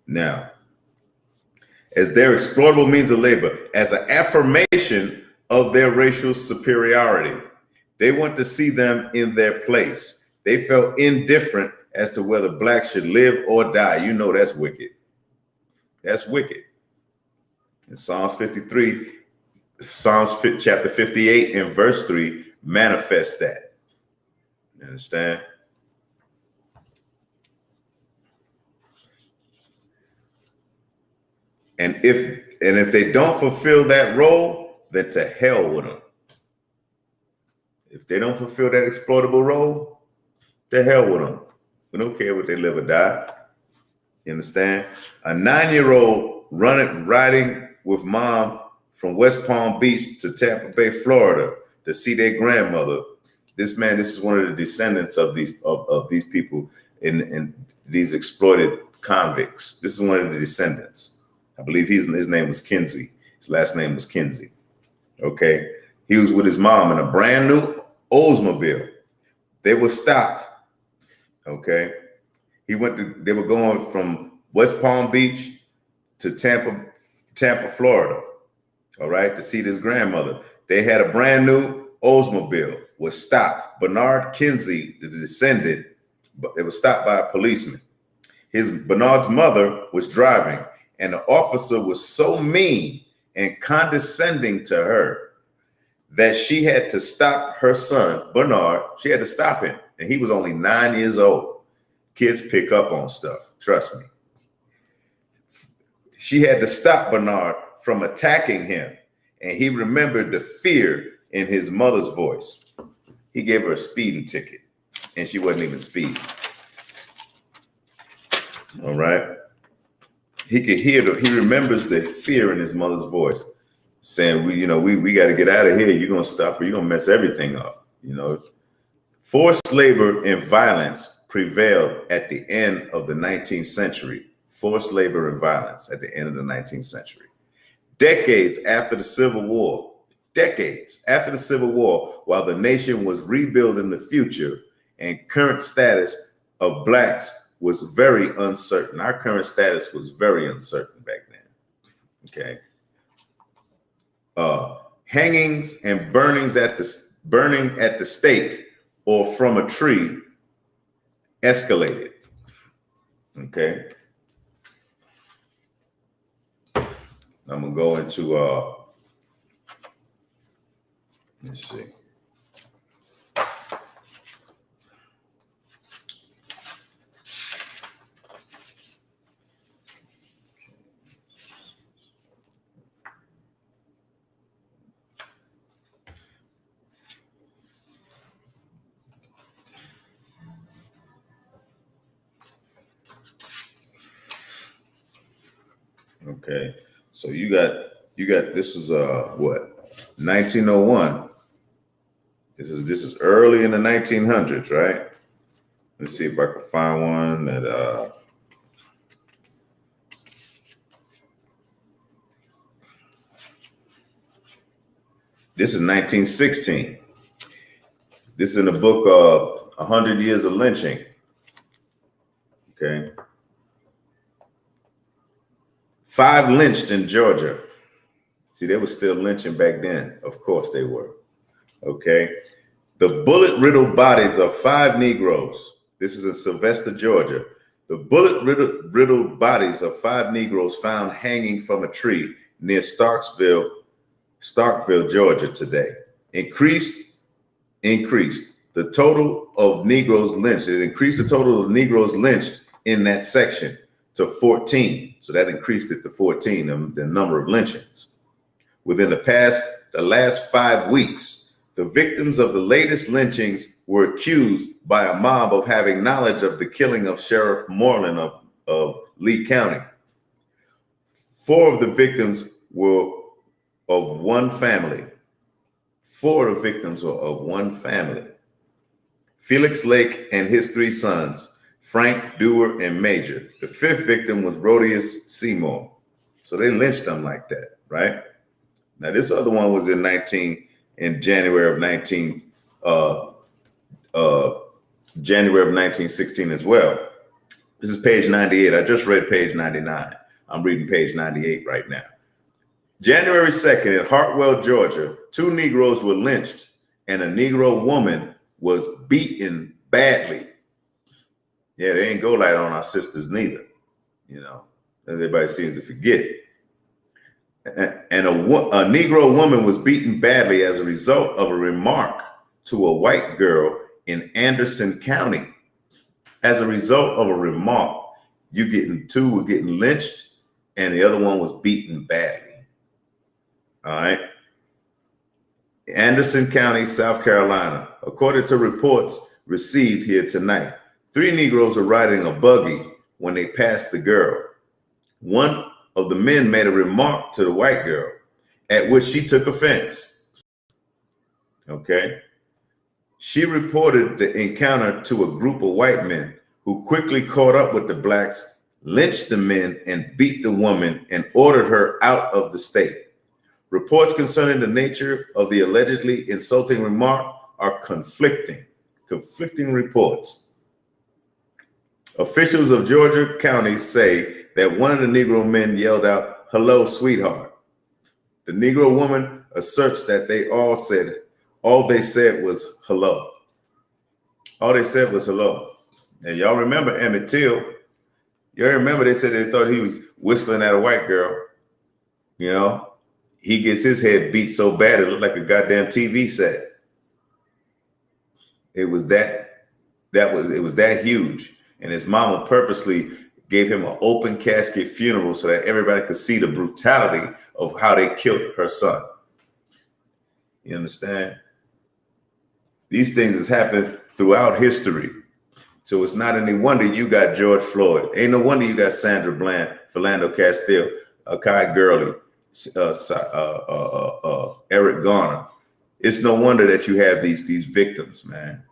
Now, as their exploitable means of labor, as an affirmation of their racial superiority, they want to see them in their place. They felt indifferent as to whether blacks should live or die. You know that's wicked. That's wicked. In Psalms chapter 58 and verse 3 manifests that. You understand? And if they don't fulfill that role, then to hell with them. If they don't fulfill that exploitable role, to hell with them. We don't care what they live or die. You understand? A 9-year-old riding with mom from West Palm Beach to Tampa Bay, Florida, to see their grandmother. This is one of the descendants of these people in these exploited convicts. This is one of the descendants. I believe his name was Kinsey. His last name was Kinsey. Okay. He was with his mom in a brand new Oldsmobile. They were stopped. Okay. They were going from West Palm Beach to Tampa, Florida. All right. To see this grandmother. They had a brand new Oldsmobile, was stopped. Bernard Kinsey, the descendant, but they were stopped by a policeman. Bernard's mother was driving, and the officer was so mean and condescending to her that she had to stop her son, Bernard. She had to stop him, and he was only 9 years old. Kids pick up on stuff, trust me. She had to stop Bernard from attacking him, and he remembered the fear in his mother's voice. He gave her a speeding ticket, and she wasn't even speeding. All right. He could hear he remembers the fear in his mother's voice, saying, we got to get out of here. You're going to stop her. You're going to mess everything up. Forced labor and violence prevailed at the end of the 19th century. Forced labor and violence at the end of the 19th century. Decades after the Civil War, while the nation was rebuilding the future and current status of Blacks was very uncertain. Our current status was very uncertain back then. Okay. Hangings and burning at the stake or from a tree escalated. Okay. I'm gonna go into let's see. Okay, so you got this was what, 1901. This is early in the 1900s, right? Let's see if I can find one that this is 1916. This is in the book of 100 Years of Lynching. Okay. 5 lynched in Georgia. See, they were still lynching back then. Of course they were. Okay. The bullet-riddled bodies of 5 Negroes. This is in Sylvester, Georgia. The bullet-riddled bodies of 5 Negroes found hanging from a tree near Starkville, Georgia today. Increased the total of Negroes lynched. It increased the total of Negroes lynched in that section to 14. So that increased it to 14, the number of lynchings. Within the last 5 weeks, the victims of the latest lynchings were accused by a mob of having knowledge of the killing of Sheriff Moreland of Lee County. 4 of the victims were of one family. 4 of the victims were of one family. Felix Lake and his 3 sons, Frank, Dewar, and Major. The 5th victim was Rodius Seymour. So they lynched them like that, right? Now this other one was in January of 1916 as well. This is page 98. I just read page 99. I'm reading page 98 right now. January 2nd in Hartwell, Georgia, 2 Negroes were lynched and a Negro woman was beaten badly. Yeah, they ain't go light on our sisters neither, as everybody seems to forget. And a Negro woman was beaten badly as a result of a remark to a white girl in Anderson County. As a result of a remark, 2 were getting lynched and the other one was beaten badly. All right. Anderson County, South Carolina. According to reports received here tonight, 3 Negroes were riding a buggy when they passed the girl. One of the men made a remark to the white girl, at which she took offense. Okay. She reported the encounter to a group of white men who quickly caught up with the blacks, lynched the men, and beat the woman and ordered her out of the state. Reports concerning the nature of the allegedly insulting remark are conflicting reports. Officials of Georgia County say that one of the Negro men yelled out, "Hello, sweetheart." The Negro woman asserts that all they said was hello. All they said was hello. And y'all remember Emmett Till, You remember they said they thought he was whistling at a white girl. You know, he gets his head beat so bad it looked like a goddamn TV set. It was that huge. And his mama purposely gave him an open casket funeral so that everybody could see the brutality of how they killed her son. You understand? These things has happened throughout history. So it's not any wonder you got George Floyd. Ain't no wonder you got Sandra Bland, Philando Castile, Kai Gurley, Eric Garner. It's no wonder that you have these victims, man.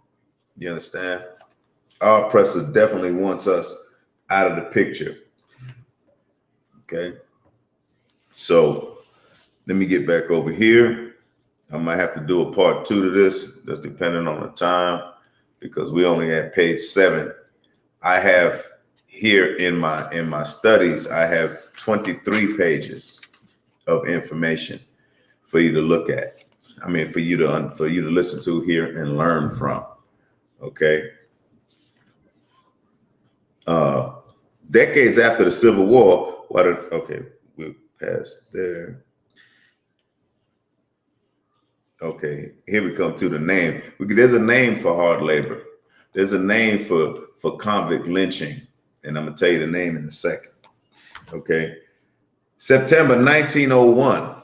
You understand? Our oppressor definitely wants us out of the picture. Okay. So let me get back over here. I might have to do a part 2 to this, just depending on the time, because we only at page 7. I have here in my studies, I have 23 pages of information for you to look at. I mean, for you to listen to, hear, and learn from. Okay. Decades after the Civil War, okay, we'll pass there. Okay, here we come to the name. There's a name for hard labor. There's a name for convict lynching, and I'm gonna tell you the name in a second. Okay, September 1901,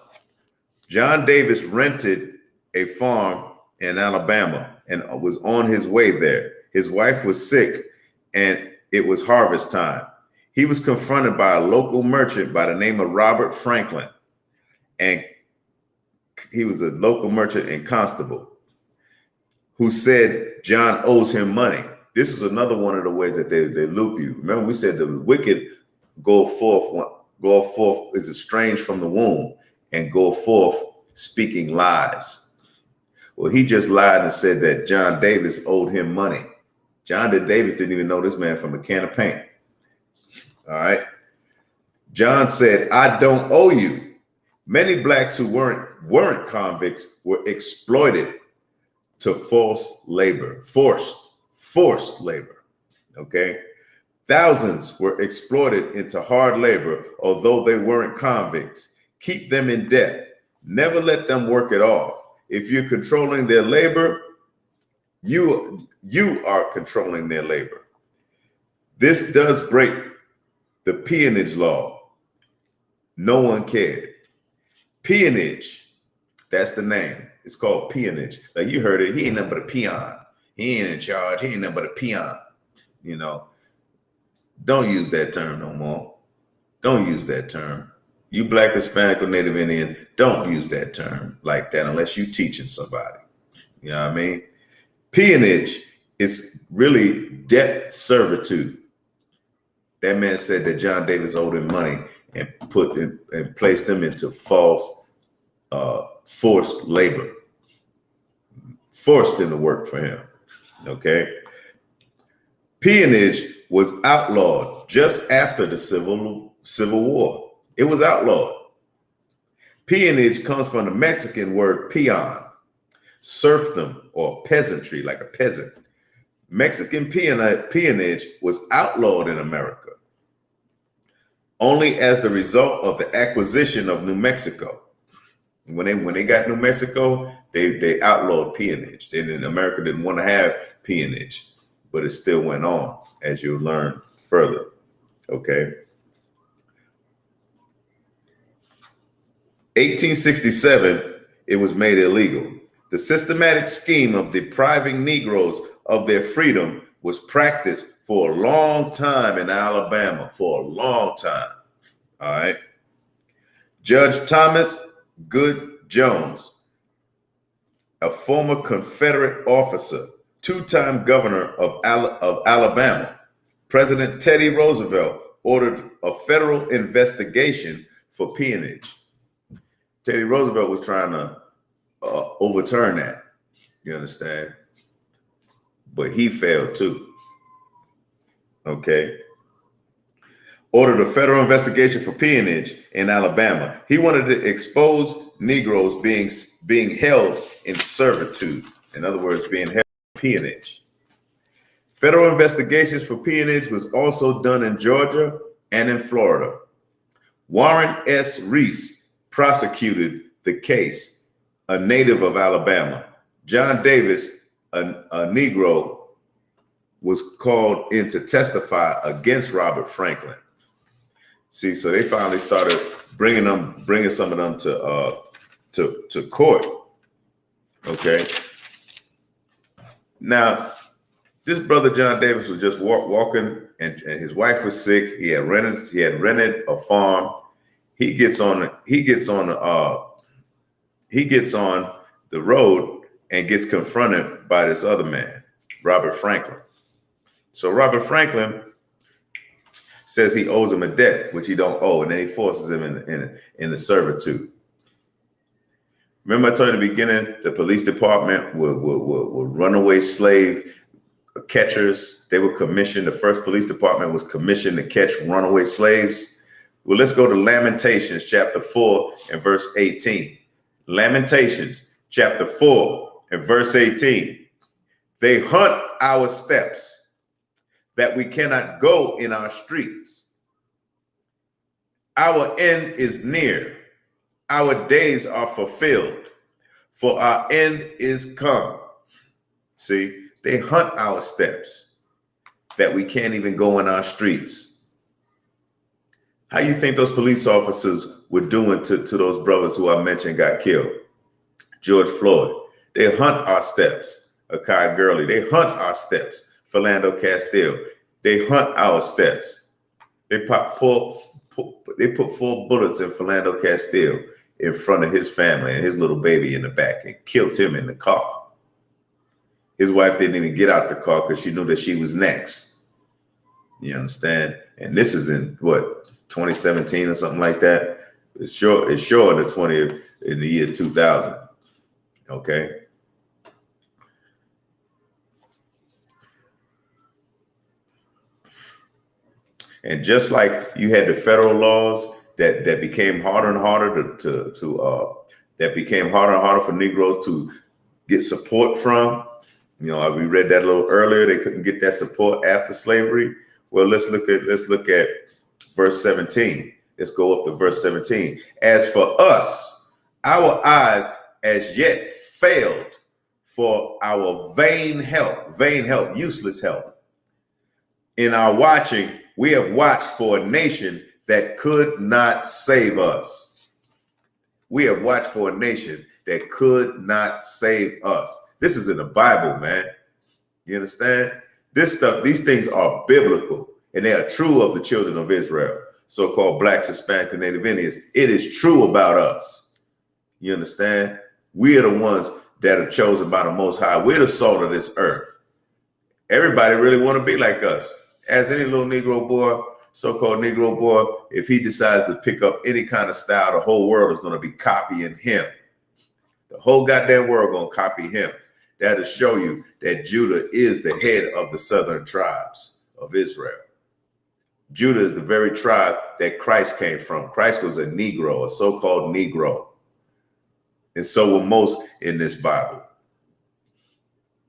John Davis rented a farm in Alabama and was on his way there. His wife was sick, and it was harvest time. He was confronted by a local merchant by the name of Robert Franklin, and he was a local merchant and constable who said John owes him money. This is another one of the ways that they loop you. Remember, we said the wicked go forth is estranged from the womb and go forth speaking lies. Well, he just lied and said that John Davis owed him money. John Davis didn't even know this man from a can of paint. All right. John said, I don't owe you. Many blacks who weren't convicts were exploited to forced labor. Okay. Thousands were exploited into hard labor, although they weren't convicts. Keep them in debt. Never let them work it off. If you're controlling their labor, you are controlling their labor. This does break the peonage law. No one cared. Peonage, that's the name. It's called peonage. Like you heard it, he ain't nothing but a peon. He ain't in charge. He ain't nothing but a peon. You know, don't use that term no more. Don't use that term. You Black, Hispanic, or Native Indian, don't use that term like that unless you teaching somebody. You know what I mean? Peonage is really debt servitude. That man said that John Davis owed him money and placed him into false forced labor, forced him to work for him. Okay. Peonage was outlawed just after the Civil War. It was outlawed. Peonage comes from the Mexican word peon, serfdom or peasantry, like a peasant. Mexican peonage was outlawed in America only as the result of the acquisition of New Mexico. When they got New Mexico, they outlawed peonage. America didn't want to have peonage, but it still went on, as you'll learn further. Okay. 1867, it was made illegal. The systematic scheme of depriving Negroes of their freedom was practiced for a long time in Alabama, for a long time. All right. Judge Thomas Good Jones, a former Confederate officer, two-time governor of Alabama, President Teddy Roosevelt ordered a federal investigation for peonage. Teddy Roosevelt was trying to overturn that, you understand? But he failed too. Okay. Ordered a federal investigation for peonage in Alabama. He wanted to expose Negroes being held in servitude. In other words, being held in peonage. Federal investigations for peonage was also done in Georgia and in Florida. Warren S. Reese prosecuted the case, a native of Alabama. John Davis, a Negro, was called in to testify against Robert Franklin. See, so they finally started bringing some of them to court. Okay. Now, this brother John Davis was just walking, and his wife was sick. He had rented a farm. He gets on the road and gets confronted by this other man, Robert Franklin. So Robert Franklin says he owes him a debt which he don't owe, and then he forces him in the servitude. Remember I told you in the beginning, the police department were runaway slave catchers. They were commissioned. The first police department was commissioned to catch runaway slaves. Well, let's go to Lamentations chapter 4 and verse 18. Lamentations chapter 4 and verse 18. They hunt our steps, that we cannot go in our streets. Our end is near. Our days are fulfilled, for our end is come. See, they hunt our steps, that we can't even go in our streets. How you think those police officers were doing to those brothers who I mentioned got killed? George Floyd. They hunt our steps. Akai Gurley. They hunt our steps. Philando Castile. They hunt our steps. They put 4 bullets in Philando Castile in front of his family and his little baby in the back and killed him in the car. His wife didn't even get out the car because she knew that she was next. You understand? And this is in what, 2017 or something like that. It's sure in the year 2000. Okay. And just like you had the federal laws that became harder and harder that became harder and harder for Negroes to get support from. You know, we read that a little earlier. They couldn't get that support after slavery. Well, let's look at verse 17. Let's go up to verse 17. As for us, our eyes as yet failed for our vain help, useless help. In our watching, we have watched for a nation that could not save us. We have watched for a nation that could not save us. This is in the Bible, man. You understand? These things are biblical, and they are true of the children of Israel, so-called Blacks, Hispanics, and Native Indians. It is true about us. You understand? We are the ones that are chosen by the Most High. We're the salt of this earth. Everybody really want to be like us. As any little Negro boy, so-called Negro boy, if he decides to pick up any kind of style, the whole world is going to be copying him. The whole goddamn world going to copy him. That'll show you that Judah is the head of the southern tribes of Israel. Judah is the very tribe that Christ came from. Christ was a Negro, a so-called Negro. And so were most in this Bible.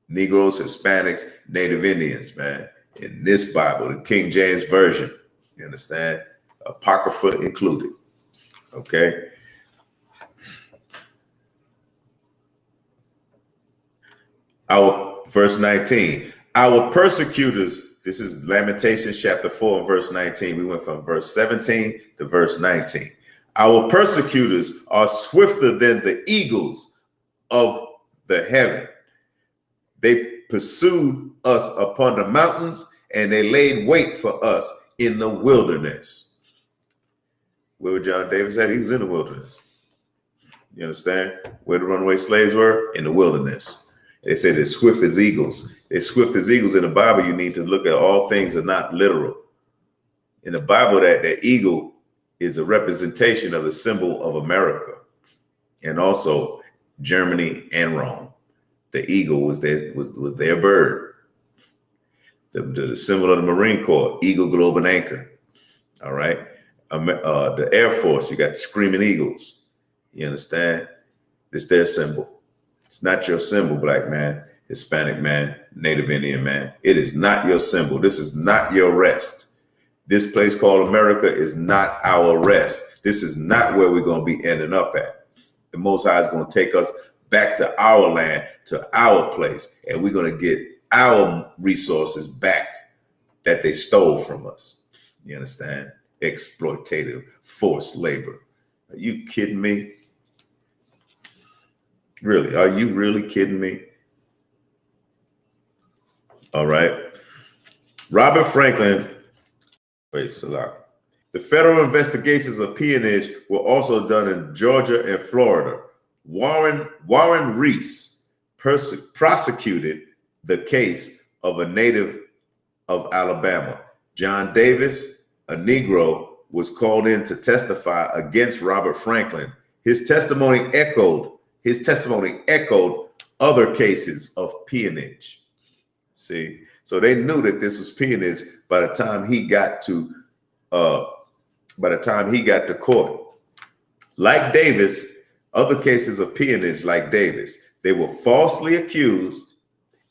Negroes, Hispanics, Native Indians, man. In this Bible, the King James Version, you understand? Apocrypha included. Okay. Our verse 19, our persecutors, this is Lamentations chapter 4 and verse 19. We went from verse 17 to verse 19. Our persecutors are swifter than the eagles of the heaven. They pursued us upon the mountains, and they laid wait for us in the wilderness. Where was John Davis at? He was in the wilderness. You understand? Where the runaway slaves were? In the wilderness. They said they're swift as eagles. They're swift as eagles. In the Bible, you need to look at all things that are not literal. In the Bible, that eagle is a representation of the symbol of America and also Germany and Rome. The eagle was their bird. The symbol of the Marine Corps, eagle, globe, and anchor. All right. The Air Force, you got the screaming eagles. You understand? It's their symbol. It's not your symbol, black man. Hispanic man, Native Indian man. It is not your symbol. This is not your rest. This place called America is not our rest. This is not where we're going to be ending up at. The Most High is going to take us back to our land, to our place, and we're going to get our resources back that they stole from us. You understand? Exploitative forced labor. Are you kidding me? Really? Are you really kidding me? All right. Robert Franklin. Wait, Salah. The federal investigations of peonage were also done in Georgia and Florida. Warren Reese prosecuted the case of a native of Alabama. John Davis, a Negro, was called in to testify against Robert Franklin. His testimony echoed other cases of peonage. See, so they knew that this was peonage by the time he got to court. Like Davis, other cases of peonage like Davis, they were falsely accused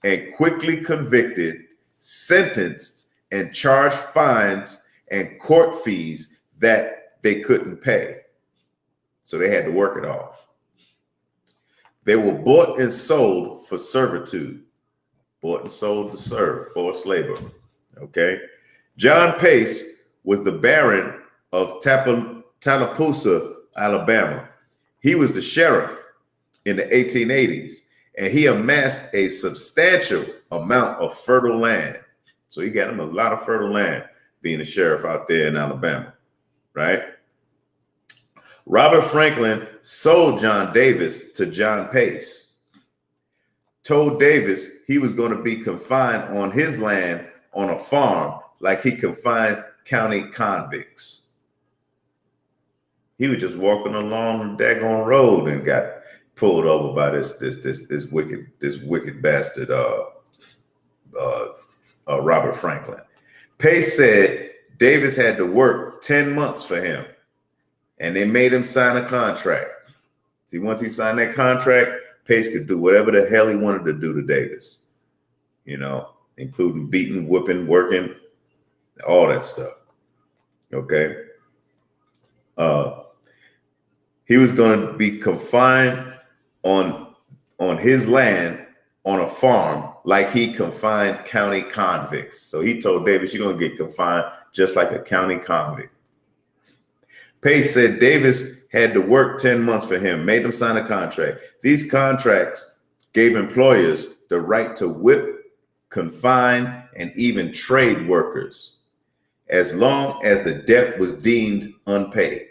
and quickly convicted, sentenced, and charged fines and court fees that they couldn't pay. So they had to work it off. They were bought and sold for servitude. Bought and sold to serve, forced labor. Okay. John Pace was the Baron of Tallapoosa, Alabama. He was the sheriff in the 1880s, and he amassed a substantial amount of fertile land. So he got him a lot of fertile land being a sheriff out there in Alabama, right? Robert Franklin sold John Davis to John Pace, told Davis he was going to be confined on his land on a farm like he confined county convicts. He was just walking along the daggone road and got pulled over by this wicked bastard Robert Franklin. Pace said Davis had to work 10 months for him, and they made him sign a contract. See, once he signed that contract, Pace could do whatever the hell he wanted to do to Davis, you know, including beating, whipping, working, all that stuff. Okay. He was going to be confined on his land on a farm like he confined county convicts. So he told Davis, you're going to get confined just like a county convict. Pace said Davis had to work 10 months for him, made him sign a contract. These contracts gave employers the right to whip, confine, and even trade workers as long as the debt was deemed unpaid.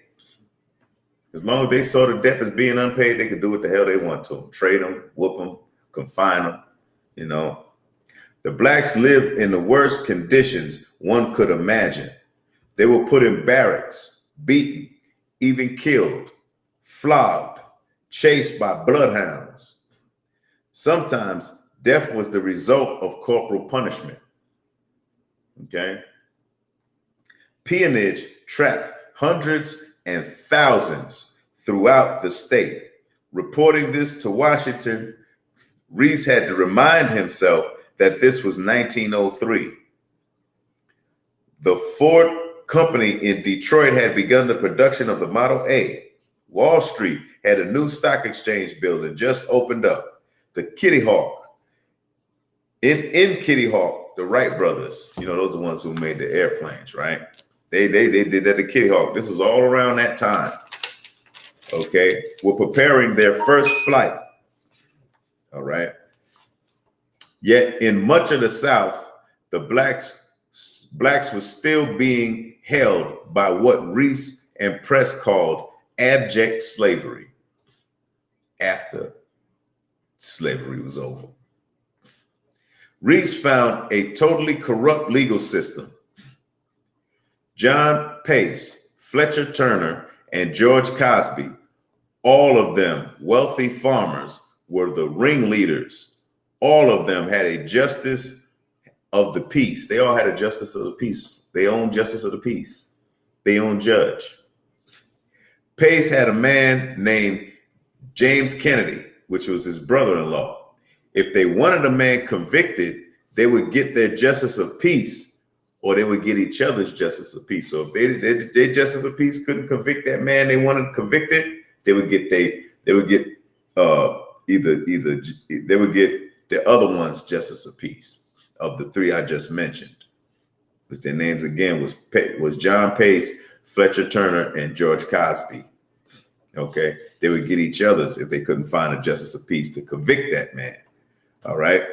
As long as they saw the debt as being unpaid, they could do what the hell they want to them. Trade them, whoop them, confine them, you know. The blacks lived in the worst conditions one could imagine. They were put in barracks, beaten, even killed, flogged, chased by bloodhounds. Sometimes death was the result of corporal punishment. Okay. Peonage trapped hundreds and thousands throughout the state. Reporting this to Washington, Reese had to remind himself that this was 1903. The Ford Company in Detroit had begun the production of the Model A. Wall Street had a new stock exchange building just opened up. The Kitty Hawk. In Kitty Hawk, the Wright brothers, you know, those are the ones who made the airplanes, right? They did that at Kitty Hawk. This is all around that time. Okay, were preparing their first flight. All right. Yet in much of the South, the blacks were still being held by what Reese and Press called abject slavery after slavery was over. Reese found a totally corrupt legal system. John Pace, Fletcher Turner, and George Cosby, all of them wealthy farmers, were the ringleaders. All of them had a justice of the peace. They all had a justice of the peace. They owned justice of the peace. They owned judge. Pace had a man named James Kennedy, which was his brother-in-law. If they wanted a man convicted, they would get their justice of peace, or they would get each other's justice of peace. So if their justice of peace couldn't convict that man they wanted convicted, they would get the other one's justice of peace. Of the three I just mentioned, which their names again was John Pace, Fletcher Turner, and George Cosby. Okay, they would get each other's if they couldn't find a justice of peace to convict that man. All right.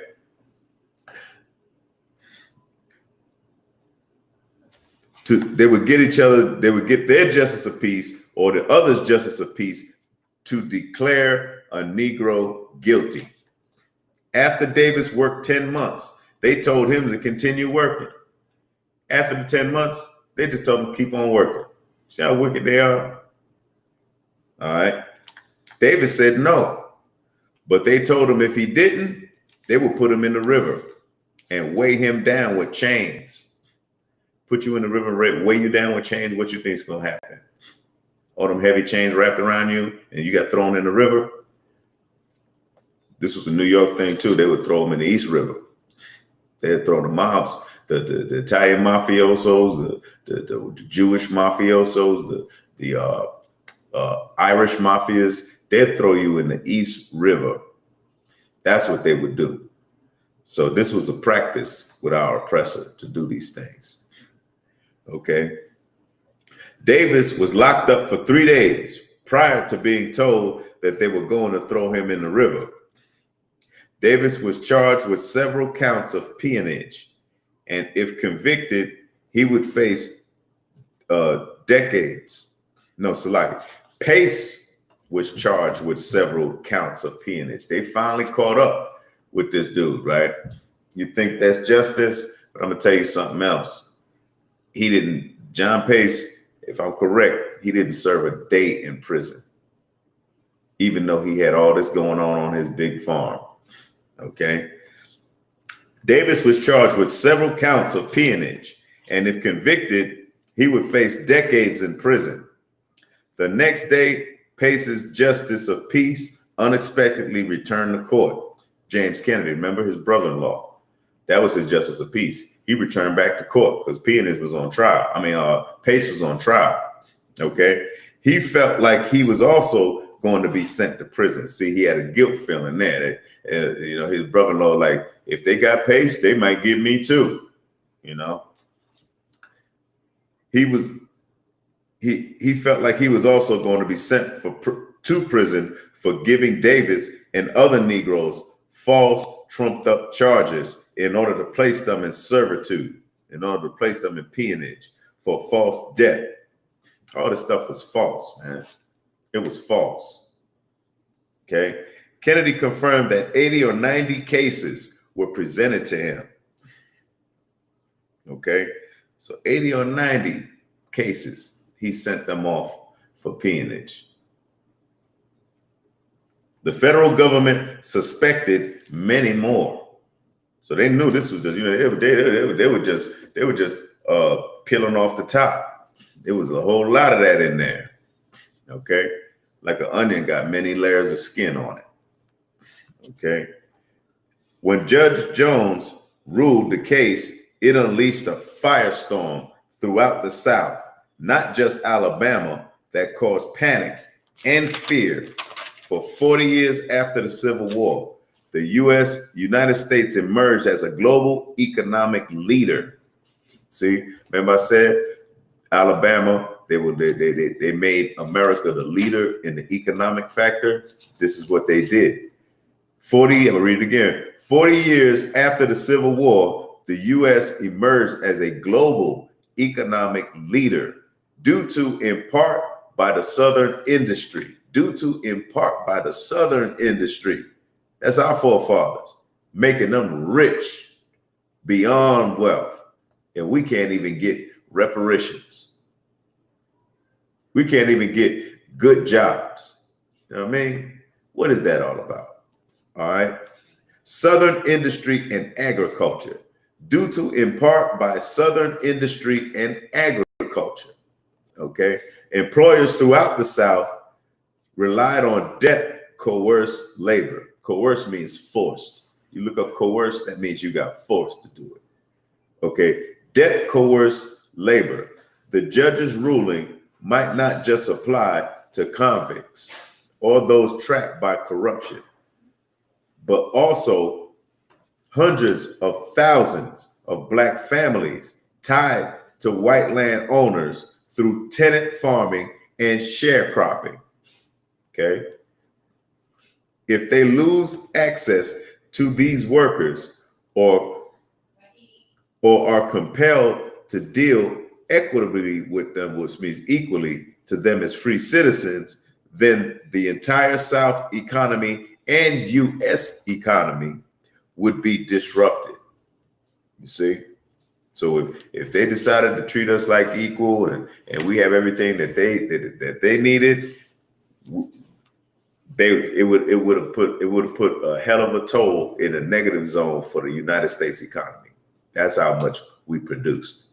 They would get each other, they would get their justice of peace or the other's justice of peace to declare a Negro guilty. After Davis worked 10 months, they told him to continue working. After the 10 months, they just told him to keep on working. See how wicked they are? All right. Davis said no, but they told him if he didn't, they would put him in the river and weigh him down with chains. Put you in the river, weigh you down with chains. What you think is going to happen? All them heavy chains wrapped around you and you got thrown in the river. This was a New York thing too. They would throw them in the East River. They'd throw the mobs, the Italian mafiosos, the Jewish mafiosos, the Irish mafias. They'd throw you in the East River. That's what they would do. So this was a practice with our oppressor to do these things. Okay. Davis was locked up for 3 days prior to being told that they were going to throw him in the river. Davis was charged with several counts of peonage, and if convicted, he would face decades. No, Salaki. Pace was charged with several counts of peonage. They finally caught up with this dude, right? You think that's justice, but I'm gonna tell you something else. John Pace, if I'm correct, he didn't serve a day in prison, even though he had all this going on his big farm. Okay. Davis was charged with several counts of peonage, and if convicted, he would face decades in prison. The next day, Pace's justice of peace unexpectedly returned to court. James Kennedy, remember his brother-in-law? That was his justice of peace. He returned back to court because peonage was on trial. Pace was on trial. Okay. He felt like he was also going to be sent to prison. See, he had a guilt feeling there. His brother-in-law, like, if they got Pace, they might get me too. He felt like he was also going to be sent to prison for giving Davis and other Negroes false, trumped-up charges in order to place them in servitude, in order to place them in peonage for false debt. All this stuff was false, man. It was false. Okay. Kennedy confirmed that 80 or 90 cases were presented to him. Okay. So 80 or 90 cases, he sent them off for peonage. The federal government suspected many more. So they knew this was just, they were just peeling off the top. There was a whole lot of that in there. Okay. Like an onion got many layers of skin on it. Okay. When Judge Jones ruled the case, it unleashed a firestorm throughout the South, not just Alabama, that caused panic and fear. For 40 years after the Civil War, the United States emerged as a global economic leader. See, remember I said Alabama, they made America the leader in the economic factor. This is what they did. I'm gonna read it again. 40 years after the Civil War, the U.S. emerged as a global economic leader due to, in part, by the Southern industry. That's our forefathers, making them rich beyond wealth. And we can't even get reparations. We can't even get good jobs. You know what I mean? What is that all about? All right. Southern industry and agriculture, due to, in part, by Southern industry and agriculture. Okay. Employers throughout the South relied on debt coerced labor. Coerced means forced. You look up coerce, that means you got forced to do it. Okay, debt coerced labor. The judge's ruling might not just apply to convicts or those trapped by corruption, but also hundreds of thousands of Black families tied to white land owners through tenant farming and sharecropping. Okay. If they lose access to these workers or are compelled to deal equitably with them, which means equally to them as free citizens, then the entire South economy and U.S. economy would be disrupted. You see? So if they decided to treat us like equal and we have everything that they needed, it would have put a hell of a toll in a negative zone for the United States economy. That's how much we produced.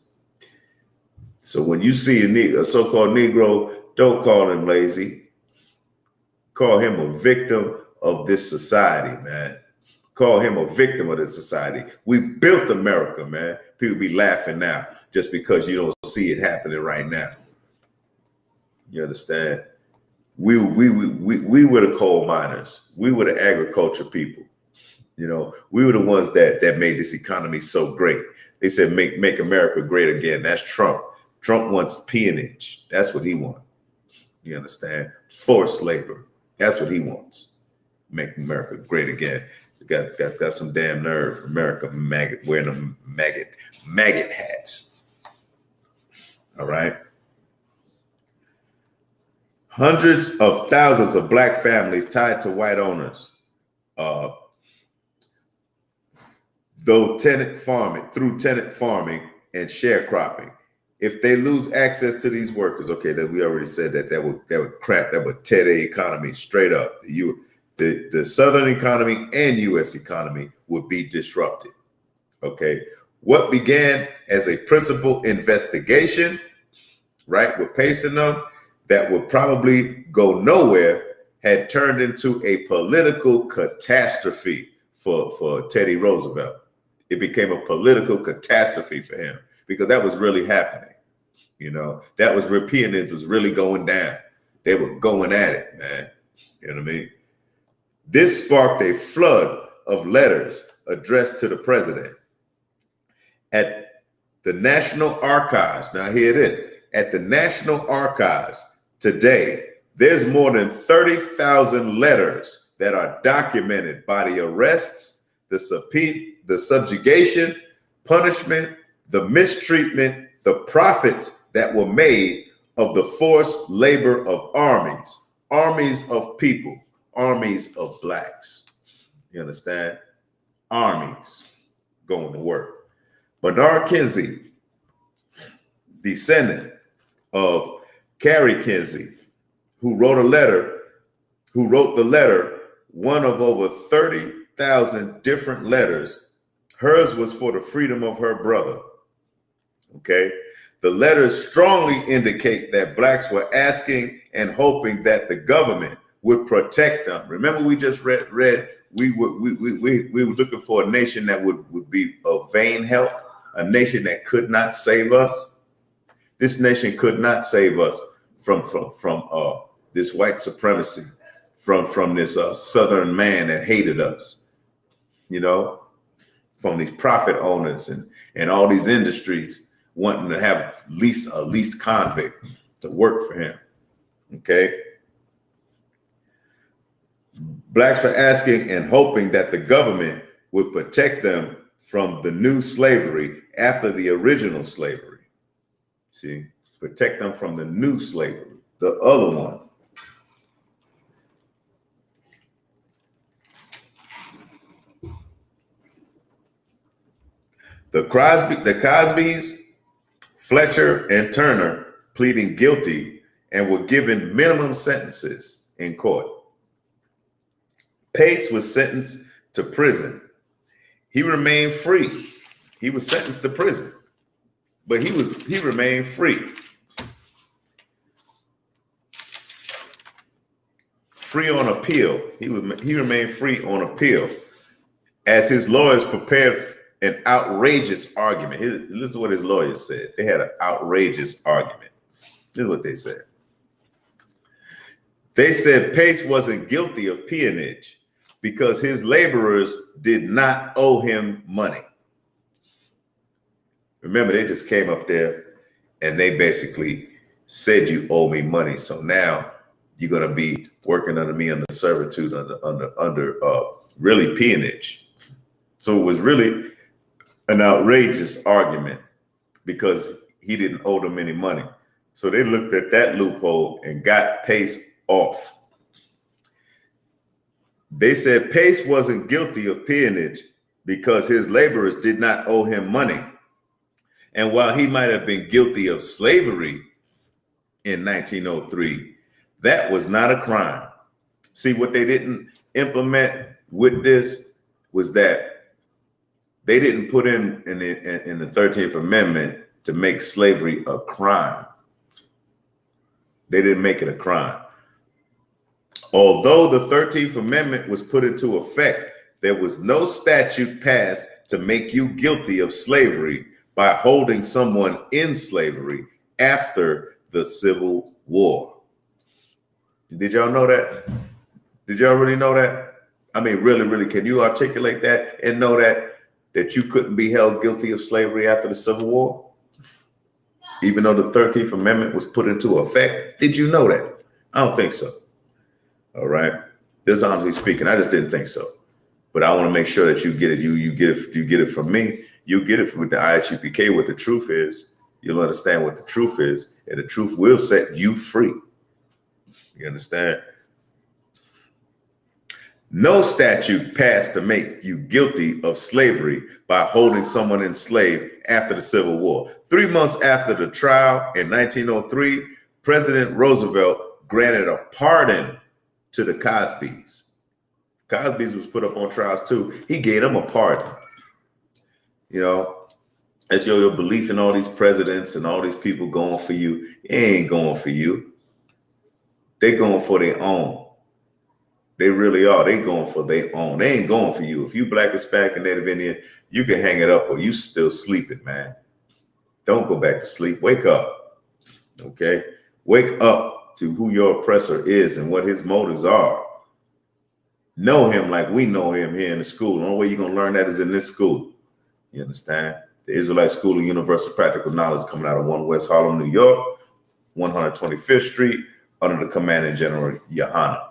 So when you see a so-called Negro, don't call him lazy. Call him a victim of this society, man. Call him a victim of this society. We built America, man. People be laughing now just because you don't see it happening right now. You understand? We were the coal miners. We were the agriculture people. You know, we were the ones that made this economy so great. They said make America great again. That's Trump. Trump wants peonage. That's what he wants. You understand? Forced labor. That's what he wants. Make America great again. Got some damn nerve. America maggot wearing them maggot hats. All right. Hundreds of thousands of Black families tied to white owners, through tenant farming and sharecropping. If they lose access to these workers, okay, that we already said that would tear the economy straight up. The Southern economy and U.S. economy would be disrupted. Okay, what began as a principal investigation, right, with pacing them, that would probably go nowhere, had turned into a political catastrophe for Teddy Roosevelt. It became a political catastrophe for him because that was really happening. You know, that was where peonage was really going down. They were going at it, man. You know what I mean? This sparked a flood of letters addressed to the president. At the National Archives, now here it is, at the National Archives today, there's more than 30,000 letters that are documented by the arrests, the subjugation, punishment, the mistreatment, the profits that were made of the forced labor of armies of people, armies of Blacks. You understand? Armies going to work. Bernard Kinsey, descendant of Carrie Kinsey, who wrote the letter, one of over 30,000 different letters. Hers was for the freedom of her brother. Okay. The letters strongly indicate that Blacks were asking and hoping that the government would protect them. Remember, we just read we were looking for a nation that would be of vain help, a nation that could not save us. This nation could not save us from this white supremacy, from this Southern man that hated us, you know, from these profit owners and all these industries wanting to have a least convict to work for him. Okay. Blacks were asking and hoping that the government would protect them from the new slavery after the original slavery. See, protect them from the new slavery, the other one. The Cosbys, Fletcher, and Turner pleading guilty and were given minimum sentences in court. Pace was sentenced to prison. He remained free. He was sentenced to prison, but he remained free. Free on appeal. He remained free on appeal. as his lawyers prepared an outrageous argument. This is what his lawyers said. They had an outrageous argument. This is what they said. They said Pace wasn't guilty of peonage because his laborers did not owe him money. Remember, they just came up there and they basically said, you owe me money. So now you're going to be working under me under servitude, under really peonage. So it was really an outrageous argument because he didn't owe them any money. So they looked at that loophole and got Pace off. They said Pace wasn't guilty of peonage because his laborers did not owe him money. And while he might have been guilty of slavery in 1903, that was not a crime. See, what they didn't implement with this was that they didn't put in the 13th Amendment to make slavery a crime. They didn't make it a crime. Although the 13th Amendment was put into effect, there was no statute passed to make you guilty of slavery by holding someone in slavery after the Civil War. Did y'all know that? Did y'all really know that? I mean, really, can you articulate that and know that you couldn't be held guilty of slavery after the Civil War? Even though the 13th Amendment was put into effect? Did you know that? I don't think so. All right. This honestly speaking, I just didn't think so. But I want to make sure that you get it. You get it from me. You get it from the ISUPK, what the truth is. You'll understand what the truth is, and the truth will set you free. You understand? No statute passed to make you guilty of slavery by holding someone enslaved after the Civil War. 3 months after the trial in 1903, President Roosevelt granted a pardon to the Cosbys. Cosbys was put up on trials too. He gave them a pardon. You know, that's your belief in all these presidents and all these people going for you. It ain't going for you. They going for their own. They really are. They going for their own. They ain't going for you. If you Black, Hispanic, and Native Indian, you can hang it up or you still sleeping, man. Don't go back to sleep. Wake up. Okay? Wake up to who your oppressor is and what his motives are. Know him like we know him here in the school. The only way you're going to learn that is in this school. You understand? The Israelite School of Universal Practical Knowledge coming out of 1 West Harlem, New York, 125th Street, under the command of General Yohana.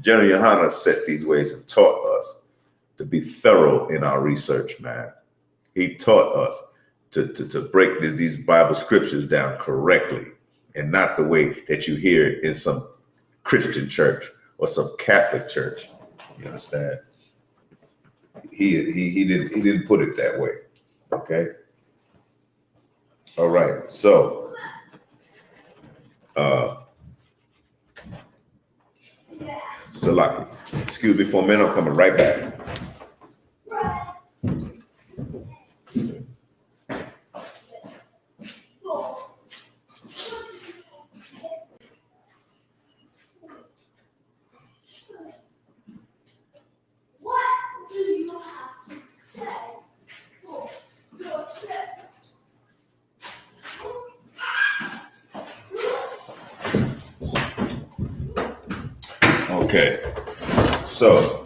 General Yohana set these ways and taught us to be thorough in our research, man. He taught us to break these Bible scriptures down correctly and not the way that you hear it in some Christian church or some Catholic church. You understand? He didn't put it that way. Okay. All right. So Salaki. Excuse me for a minute, I'm coming right back. Okay, so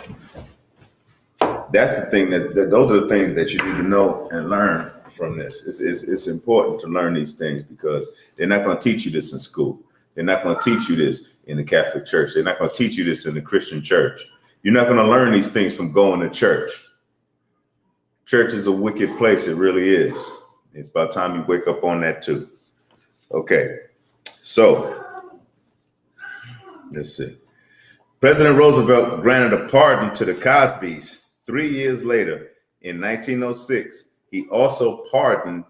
that's the thing that those are the things that you need to know and learn from this. It's important to learn these things because they're not going to teach you this in school. They're not going to teach you this in the Catholic Church. They're not going to teach you this in the Christian church. You're not going to learn these things from going to church. Church is a wicked place. It really is. It's about time you wake up on that too. Okay, so let's see. President Roosevelt granted a pardon to the Cosbys. 3 years later, in 1906, he also pardoned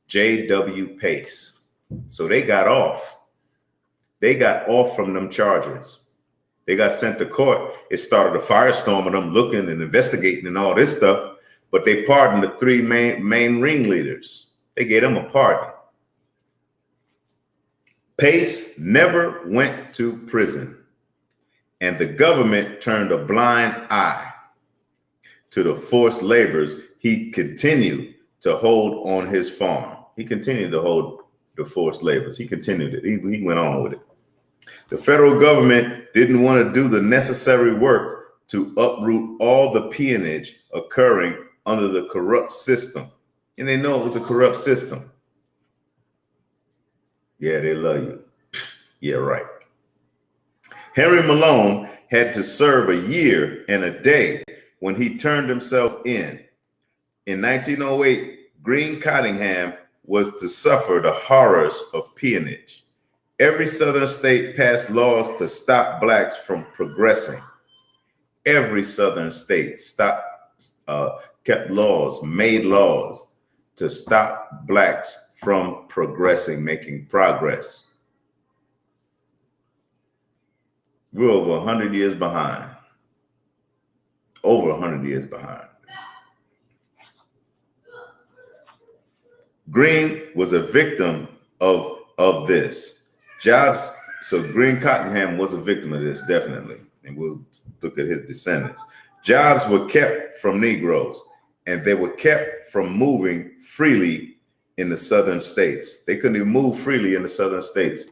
J.W. Pace. So they got off. They got off from them charges. They got sent to court. It started a firestorm of them looking and investigating and all this stuff. But they pardoned the three main ringleaders. They gave them a pardon. Pace never went to prison. And the government turned a blind eye. to the forced labors he continued to hold on his farm. He continued to hold the forced labors. He continued it. He went on with it. The federal government didn't want to do the necessary work to uproot all the peonage occurring under the corrupt system. And they know it was a corrupt system. Yeah, they love you. Yeah, right. Henry Malone had to serve a year and a day when he turned himself in. In 1908, Green Cottingham was to suffer the horrors of peonage. Every Southern state passed laws to stop blacks from progressing. Every Southern state kept laws, made laws to stop blacks from progressing, making progress. We're over 100 years behind. Over 100 years behind. Green was a victim of this. Jobs, so Green Cottingham was a victim of this, definitely. And we'll look at his descendants. Jobs were kept from Negroes, and they were kept from moving freely in the Southern states. They couldn't even move freely in the Southern states.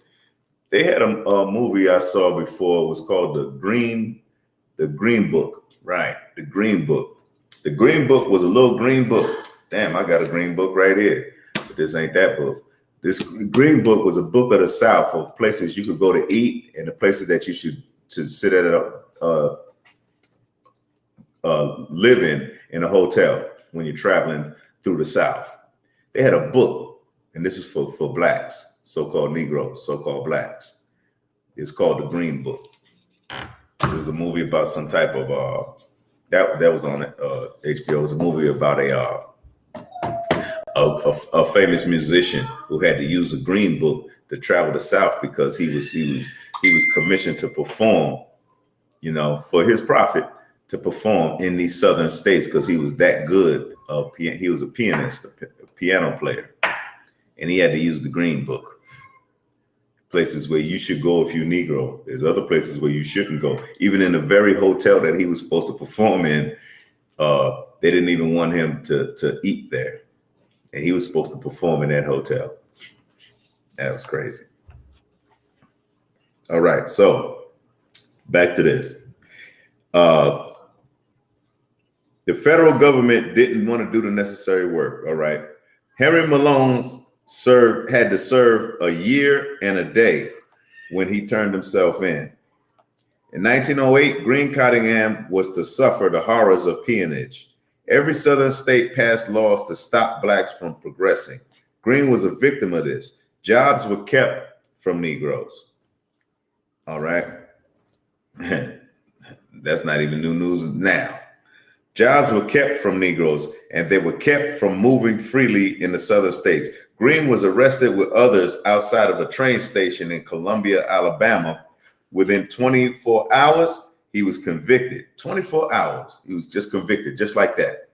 They had a movie I saw before. It was called The Green Book. Right, The Green Book. The Green Book was a little green book. Damn, I got a green book right here. But this ain't that book. This Green Book was a book of the South of places you could go to eat and the places that you should to sit at live in a hotel when you're traveling through the South. They had a book, and this is for blacks, so-called Negroes, so-called blacks. It's called The Green Book. It was a movie about some type of that was on HBO. It was a movie about a famous musician who had to use a green book to travel the South because he was commissioned to perform, for his profit, to perform in these Southern states because he was that good. He was a pianist, a piano player, and he had to use the Green Book. Places where you should go if you're Negro. There's other places where you shouldn't go. Even in the very hotel that he was supposed to perform in, they didn't even want him to eat there. And he was supposed to perform in that hotel. That was crazy. All right, so back to this. The federal government didn't want to do the necessary work, all right? Henry Malone had to serve a year and a day when he turned himself in. In 1908, Green Cottingham was to suffer the horrors of peonage. Every Southern state passed laws to stop blacks from progressing. Green was a victim of this. Jobs were kept from Negroes. All right. That's not even new news now. Jobs were kept from Negroes, and they were kept from moving freely in the Southern states. Green was arrested with others outside of a train station in Columbia, Alabama. Within 24 hours, he was convicted. 24 hours. He was just convicted, just like that.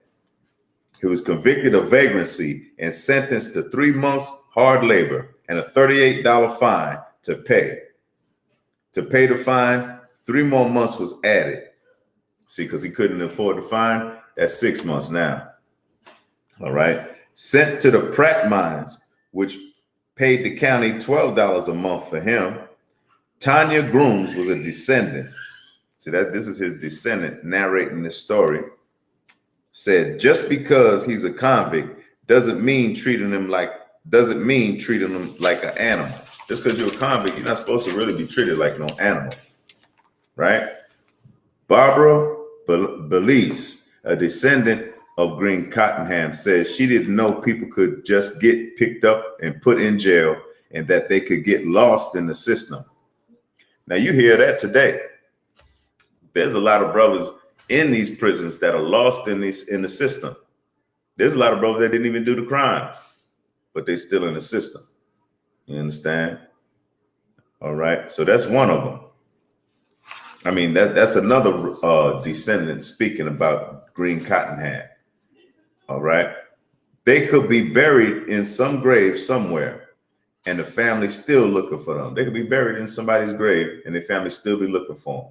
He was convicted of vagrancy and sentenced to 3 months hard labor and a $38 fine to pay. To pay the fine, 3 more months was added. See, because he couldn't afford the fine, that's 6 months now. All right. Sent to the Pratt mines, which paid the county $12 a month for him. Tanya Grooms was a descendant. See that this is his descendant narrating this story. Said just because he's a convict doesn't mean treating him like an animal. Just because you're a convict, you're not supposed to really be treated like no animal, right? Barbara Belize, a descendant of Green Cottingham, says she didn't know people could just get picked up and put in jail and that they could get lost in the system. Now you hear that today. There's a lot of brothers in these prisons that are lost in the system. There's a lot of brothers that didn't even do the crime, but they're still in the system. You understand? All right. So that's one of them. I mean, that's another descendant speaking about Green Cottingham. All right. They could be buried in some grave somewhere, and the family's still looking for them. They could be buried in somebody's grave, and the family still be looking for them.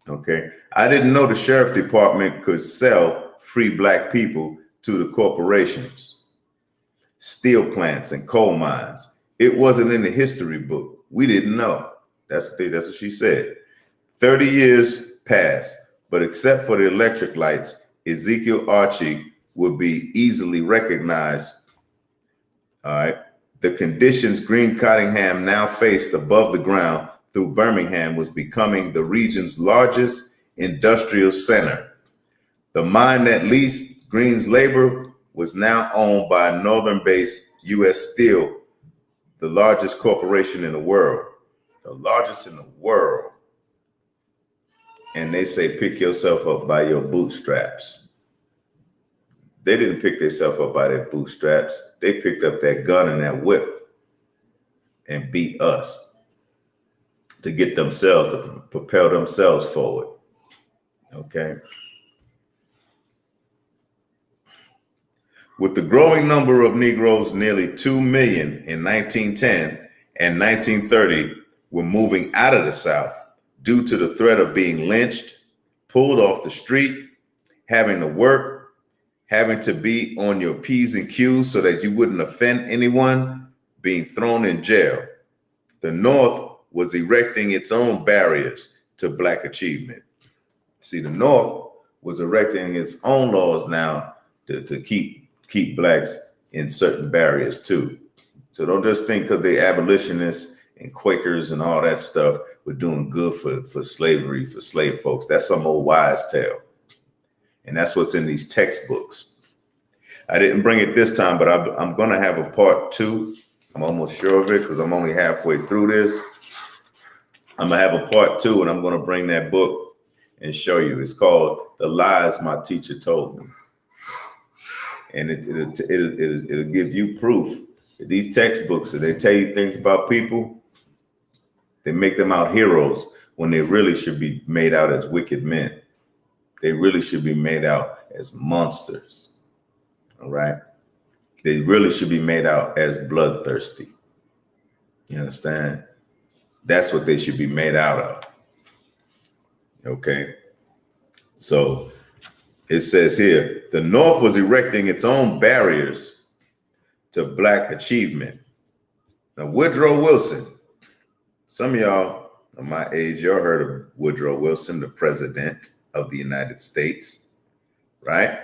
Okay. I didn't know the sheriff department could sell free black people to the corporations, steel plants and coal mines. It wasn't in the history book. We didn't know. That's what she said. 30 years passed, but except for the electric lights, Ezekiel Archie would be easily recognized. All right. The conditions Green Cottingham now faced above the ground through Birmingham was becoming the region's largest industrial center. The mine that leased Green's labor was now owned by a northern-based U.S. Steel, the largest corporation in the world. The largest in the world. And they say, pick yourself up by your bootstraps. They didn't pick themselves up by their bootstraps. They picked up that gun and that whip and beat us to get themselves, to propel themselves forward. Okay. With the growing number of Negroes, nearly 2 million in 1910 and 1930 were moving out of the South due to the threat of being lynched, pulled off the street, having to work, having to be on your P's and Q's so that you wouldn't offend anyone, being thrown in jail. The North was erecting its own barriers to black achievement. See, the North was erecting its own laws now to keep blacks in certain barriers too. So don't just think because they abolitionists and Quakers and all that stuff were doing good for slavery, for slave folks. That's some old wives' tale. And that's what's in these textbooks. I didn't bring it this time, but I'm going to have a part 2. I'm almost sure of it because I'm only halfway through this. I'm going to have a part 2, and I'm going to bring that book and show you. It's called The Lies My Teacher Told Me. And it'll give you proof that these textbooks, that they tell you things about people, they make them out heroes when they really should be made out as wicked men. They really should be made out as monsters. All right. They really should be made out as bloodthirsty. You understand? That's what they should be made out of. Okay. So it says here, the North was erecting its own barriers to black achievement. Now, Woodrow Wilson, some of y'all of my age, y'all heard of Woodrow Wilson, the president of the United States, right?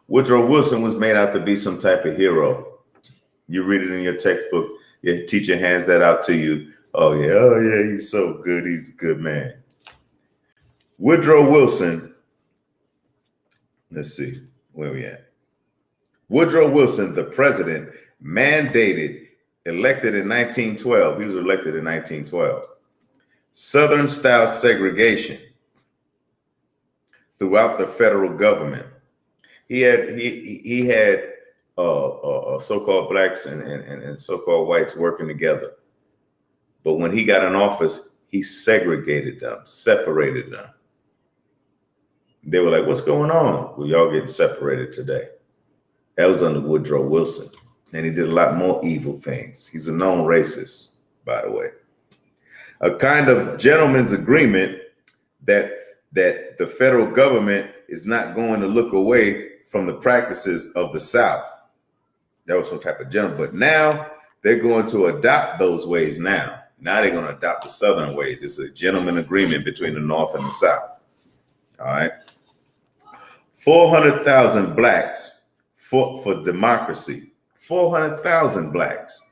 Woodrow Wilson was made out to be some type of hero. You read it in your textbook, your teacher hands that out to you. Oh yeah, he's so good. He's a good man. Woodrow Wilson, let's see, where we at? Woodrow Wilson, the president, elected in 1912. He was elected in 1912. Southern style segregation throughout the federal government. He had so-called blacks and so-called whites working together. But when he got in office, he segregated them, separated them. They were like, what's going on? Well, y'all getting separated today. That was under Woodrow Wilson. And he did a lot more evil things. He's a known racist, by the way. A kind of gentleman's agreement that the federal government is not going to look away from the practices of the South. That was some type of gentleman. But now they're going to adopt those ways now. Now they're going to adopt the Southern ways. It's a gentleman agreement between the North and the South. All right. 400,000 blacks fought for democracy. 400,000 blacks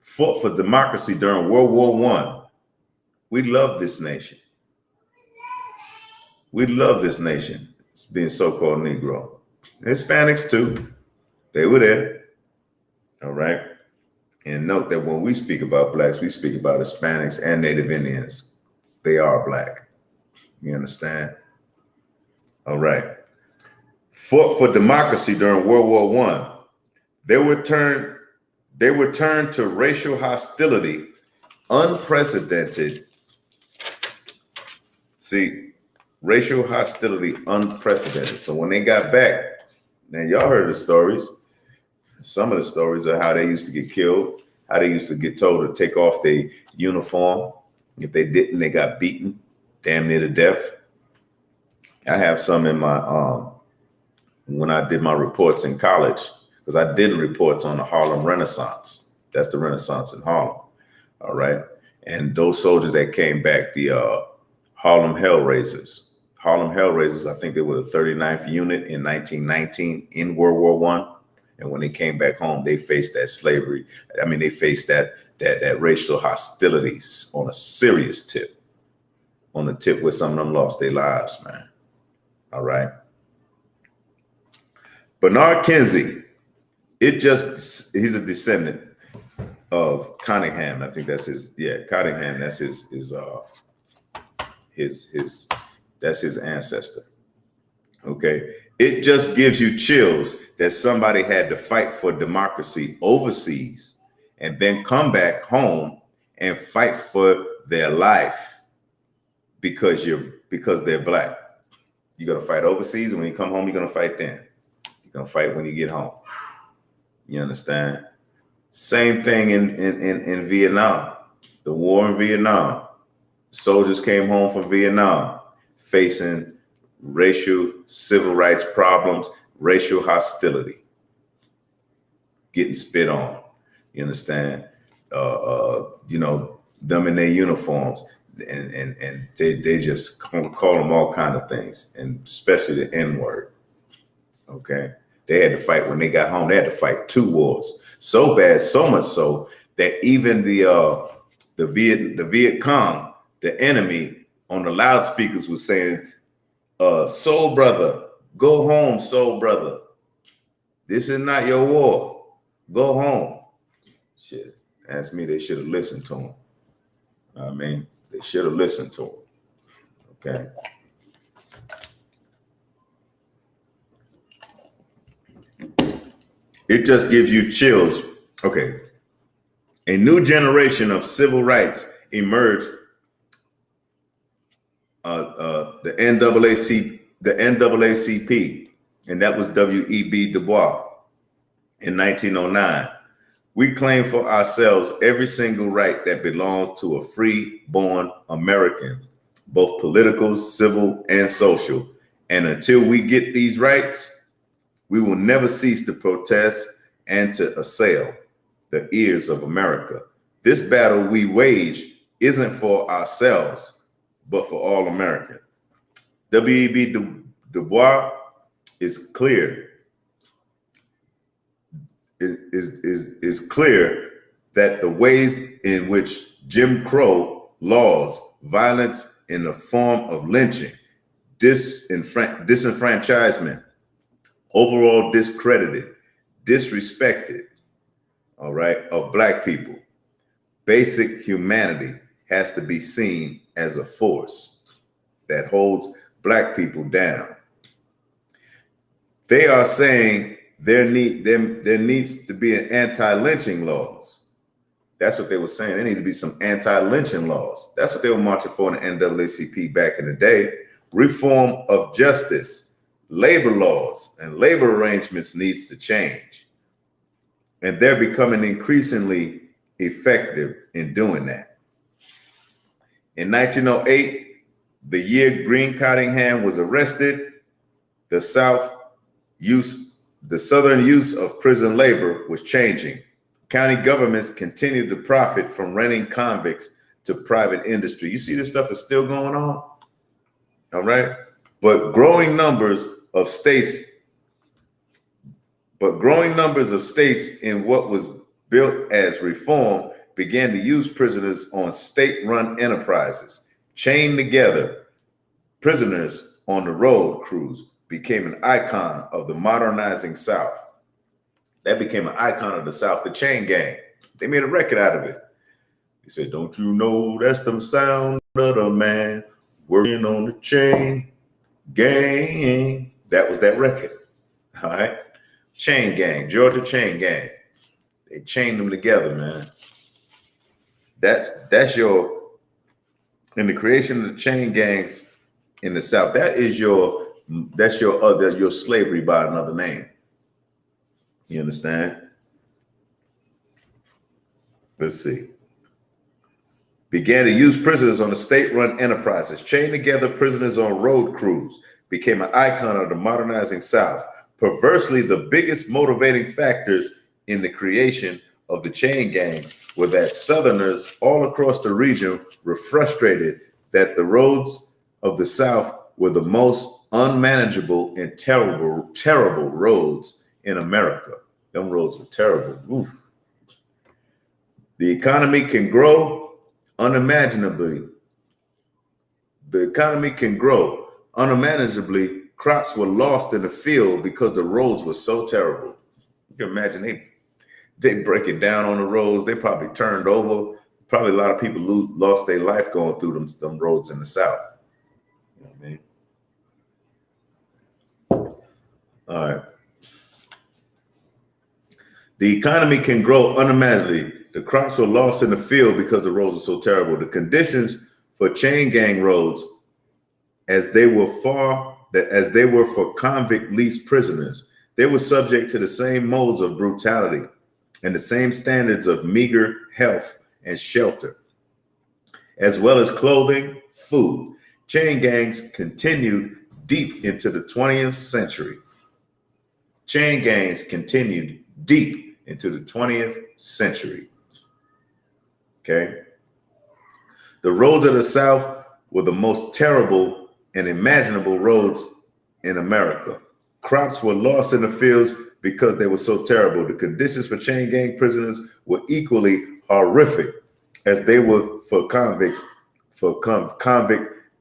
fought for democracy during World War I. We love this nation. We love this nation. It's being so-called Negro. Hispanics too. They were there. All right. And note that when we speak about blacks, we speak about Hispanics and Native Indians. They are black. You understand? All right. Fought for democracy during World War I. They were turned to racial hostility, unprecedented. See, racial hostility, unprecedented. So when they got back, now y'all heard the stories. Some of the stories are how they used to get killed, how they used to get told to take off their uniform. If they didn't, they got beaten. damn near to death. I have some in my when I did my reports in college, because I did reports on the Harlem Renaissance. That's the Renaissance in Harlem. All right. And those soldiers that came back, the Harlem Hellraisers. Harlem Hellraisers, I think they were the 39th unit in 1919 in World War I. And when they came back home, they faced that slavery. I mean, they faced that racial hostility on a serious tip. On the tip where some of them lost their lives, man. All right. Bernard Kinsey, he's a descendant of Cunningham. I think that's his, Cunningham, that's his that's his ancestor. Okay. It just gives you chills that somebody had to fight for democracy overseas and then come back home and fight for their life because they're Black. You're gonna fight overseas, and when you come home, you're gonna fight then. You're gonna fight when you get home. You understand? Same thing in Vietnam. The war in Vietnam. Soldiers came home from Vietnam facing racial, civil rights problems, racial hostility, getting spit on. You understand? Them in their uniforms, and they just call them all kind of things, and especially the N-word. Okay, they had to fight when they got home. They had to fight 2 wars, so bad, so much so that even the Viet Cong, the enemy, on the loudspeakers was saying, "Soul brother, go home, soul brother. This is not your war. Go home." Shit, ask me, they should have listened to him. I mean, they should have listened to him. Okay. It just gives you chills. Okay. A new generation of civil rights emerged. The NAACP, and that was W.E.B. Du Bois in 1909. We claim for ourselves every single right that belongs to a free-born American, both political, civil, and social. And until we get these rights, we will never cease to protest and to assail the ears of America. This battle we wage isn't for ourselves, but for all Americans. W.E.B. Du Bois is clear. Is clear that the ways in which Jim Crow laws, violence in the form of lynching, disenfranchisement, overall discredited, disrespected, all right, of Black people, basic humanity has to be seen as a force that holds Black people down. They are saying there needs to be an anti-lynching laws. That's what they were saying. There need to be some anti-lynching laws. That's what they were marching for in the NAACP back in the day. Reform of justice, labor laws, and labor arrangements needs to change. And they're becoming increasingly effective in doing that. In 1908, the year Green Cottingham was arrested, the Southern use of prison labor was changing. County governments continued to profit from renting convicts to private industry. You see, this stuff is still going on, all right? But growing numbers of states in what was built as reform began to use prisoners on state-run enterprises. Chained together, prisoners on the road crews became an icon of the modernizing South. That became an icon of the South, the chain gang. They made a record out of it. They said, "Don't you know that's the sound of the man working on the chain gang?" That was that record. All right. Chain gang, Georgia chain gang. They chained them together, man. That's your, in the creation of the chain gangs in the South, that's your slavery by another name. You understand? Let's see. began to use prisoners on the state-run enterprises, chained together prisoners on road crews, became an icon of the modernizing South. Perversely, the biggest motivating factors in the creation of the chain gangs were that Southerners all across the region were frustrated that the roads of the South were the most unmanageable and terrible roads in America. Them roads were terrible. Oof. The economy can grow unimaginably. The economy can grow unmanageably. Crops were lost in the field because the roads were so terrible. You can imagine they break it down on the roads. They probably turned over. Probably a lot of people lost their life going through them roads in the South. You know what I mean? All right. The economy can grow unimaginably. The crops were lost in the field because the roads were so terrible. The conditions for chain gang roads, as they were for convict leased prisoners, they were subject to the same modes of brutality and the same standards of meager health and shelter, as well as clothing, food. Chain gangs continued deep into the 20th century. Chain gangs continued deep into the 20th century. Okay. The roads of the South were the most terrible and imaginable roads in America. Crops were lost in the fields because they were so terrible. The conditions for chain gang prisoners were equally horrific as they were for convict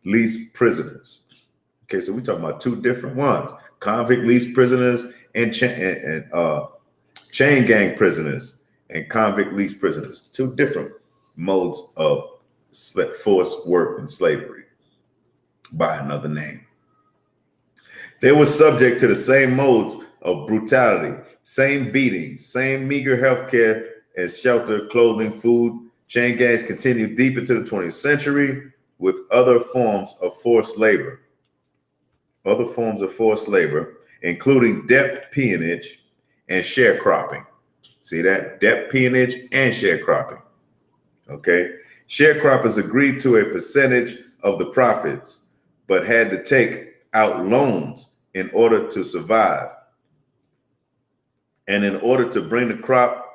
leased prisoners. Okay, so we're talking about two different ones: convict leased prisoners and chain gang prisoners and convict leased prisoners. Two different modes of forced work and slavery by another name. They were subject to the same modes of brutality, same beatings, same meager health care as shelter, clothing, food. Chain gangs continued deep into the 20th century with other forms of forced labor. Other forms of forced labor, including debt peonage and sharecropping. See that? Debt peonage and sharecropping. Okay. Sharecroppers agreed to a percentage of the profits, but had to take out loans in order to survive. And in order to bring the crop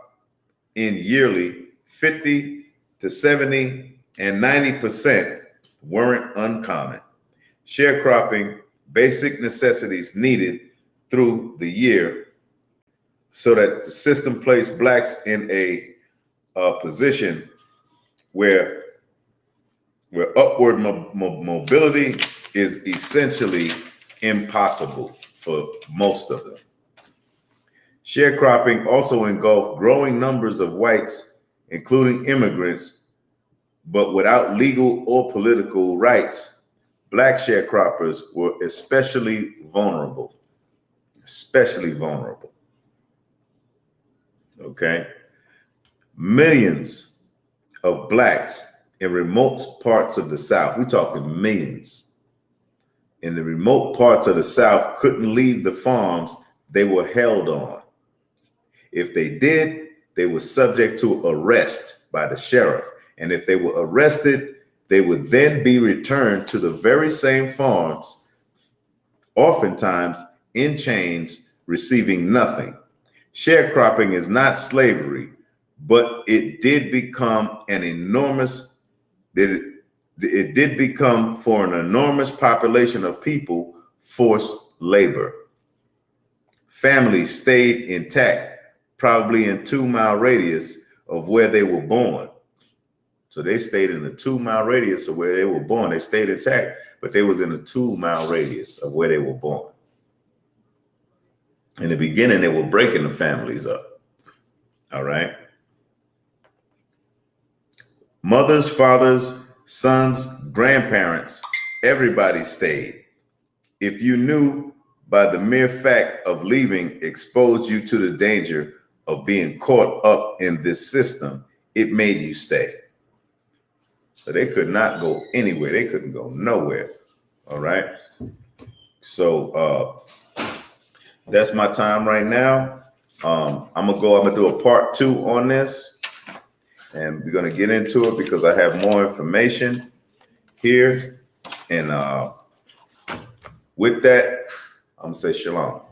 in yearly, 50 to 70 and 90% weren't uncommon. Sharecropping, basic necessities needed through the year so that the system placed blacks in a position where upward mobility is essentially impossible for most of them. Sharecropping also engulfed growing numbers of whites, including immigrants, but without legal or political rights. Black sharecroppers were especially vulnerable. Okay. Millions of blacks in remote parts of the South, we're talking millions, in the remote parts of the South couldn't leave the farms they were held on. If they did, they were subject to arrest by the sheriff. And if they were arrested, they would then be returned to the very same farms, oftentimes in chains, receiving nothing. Sharecropping is not slavery, but it did become for an enormous population of people forced labor. Families stayed intact, probably in 2-mile radius of where they were born. So they stayed in a 2-mile radius of where they were born. They stayed intact, but they was in a 2-mile radius of where they were born. In the beginning, they were breaking the families up. All right. Mothers, fathers, sons, grandparents, everybody stayed. If you knew by the mere fact of leaving exposed you to the danger of being caught up in this system, it made you stay. So they could not go anywhere. They couldn't go nowhere. All right. So that's my time right now. I'm gonna do a part 2 on this. And we're going to get into it because I have more information here. And with that, I'm going to say shalom.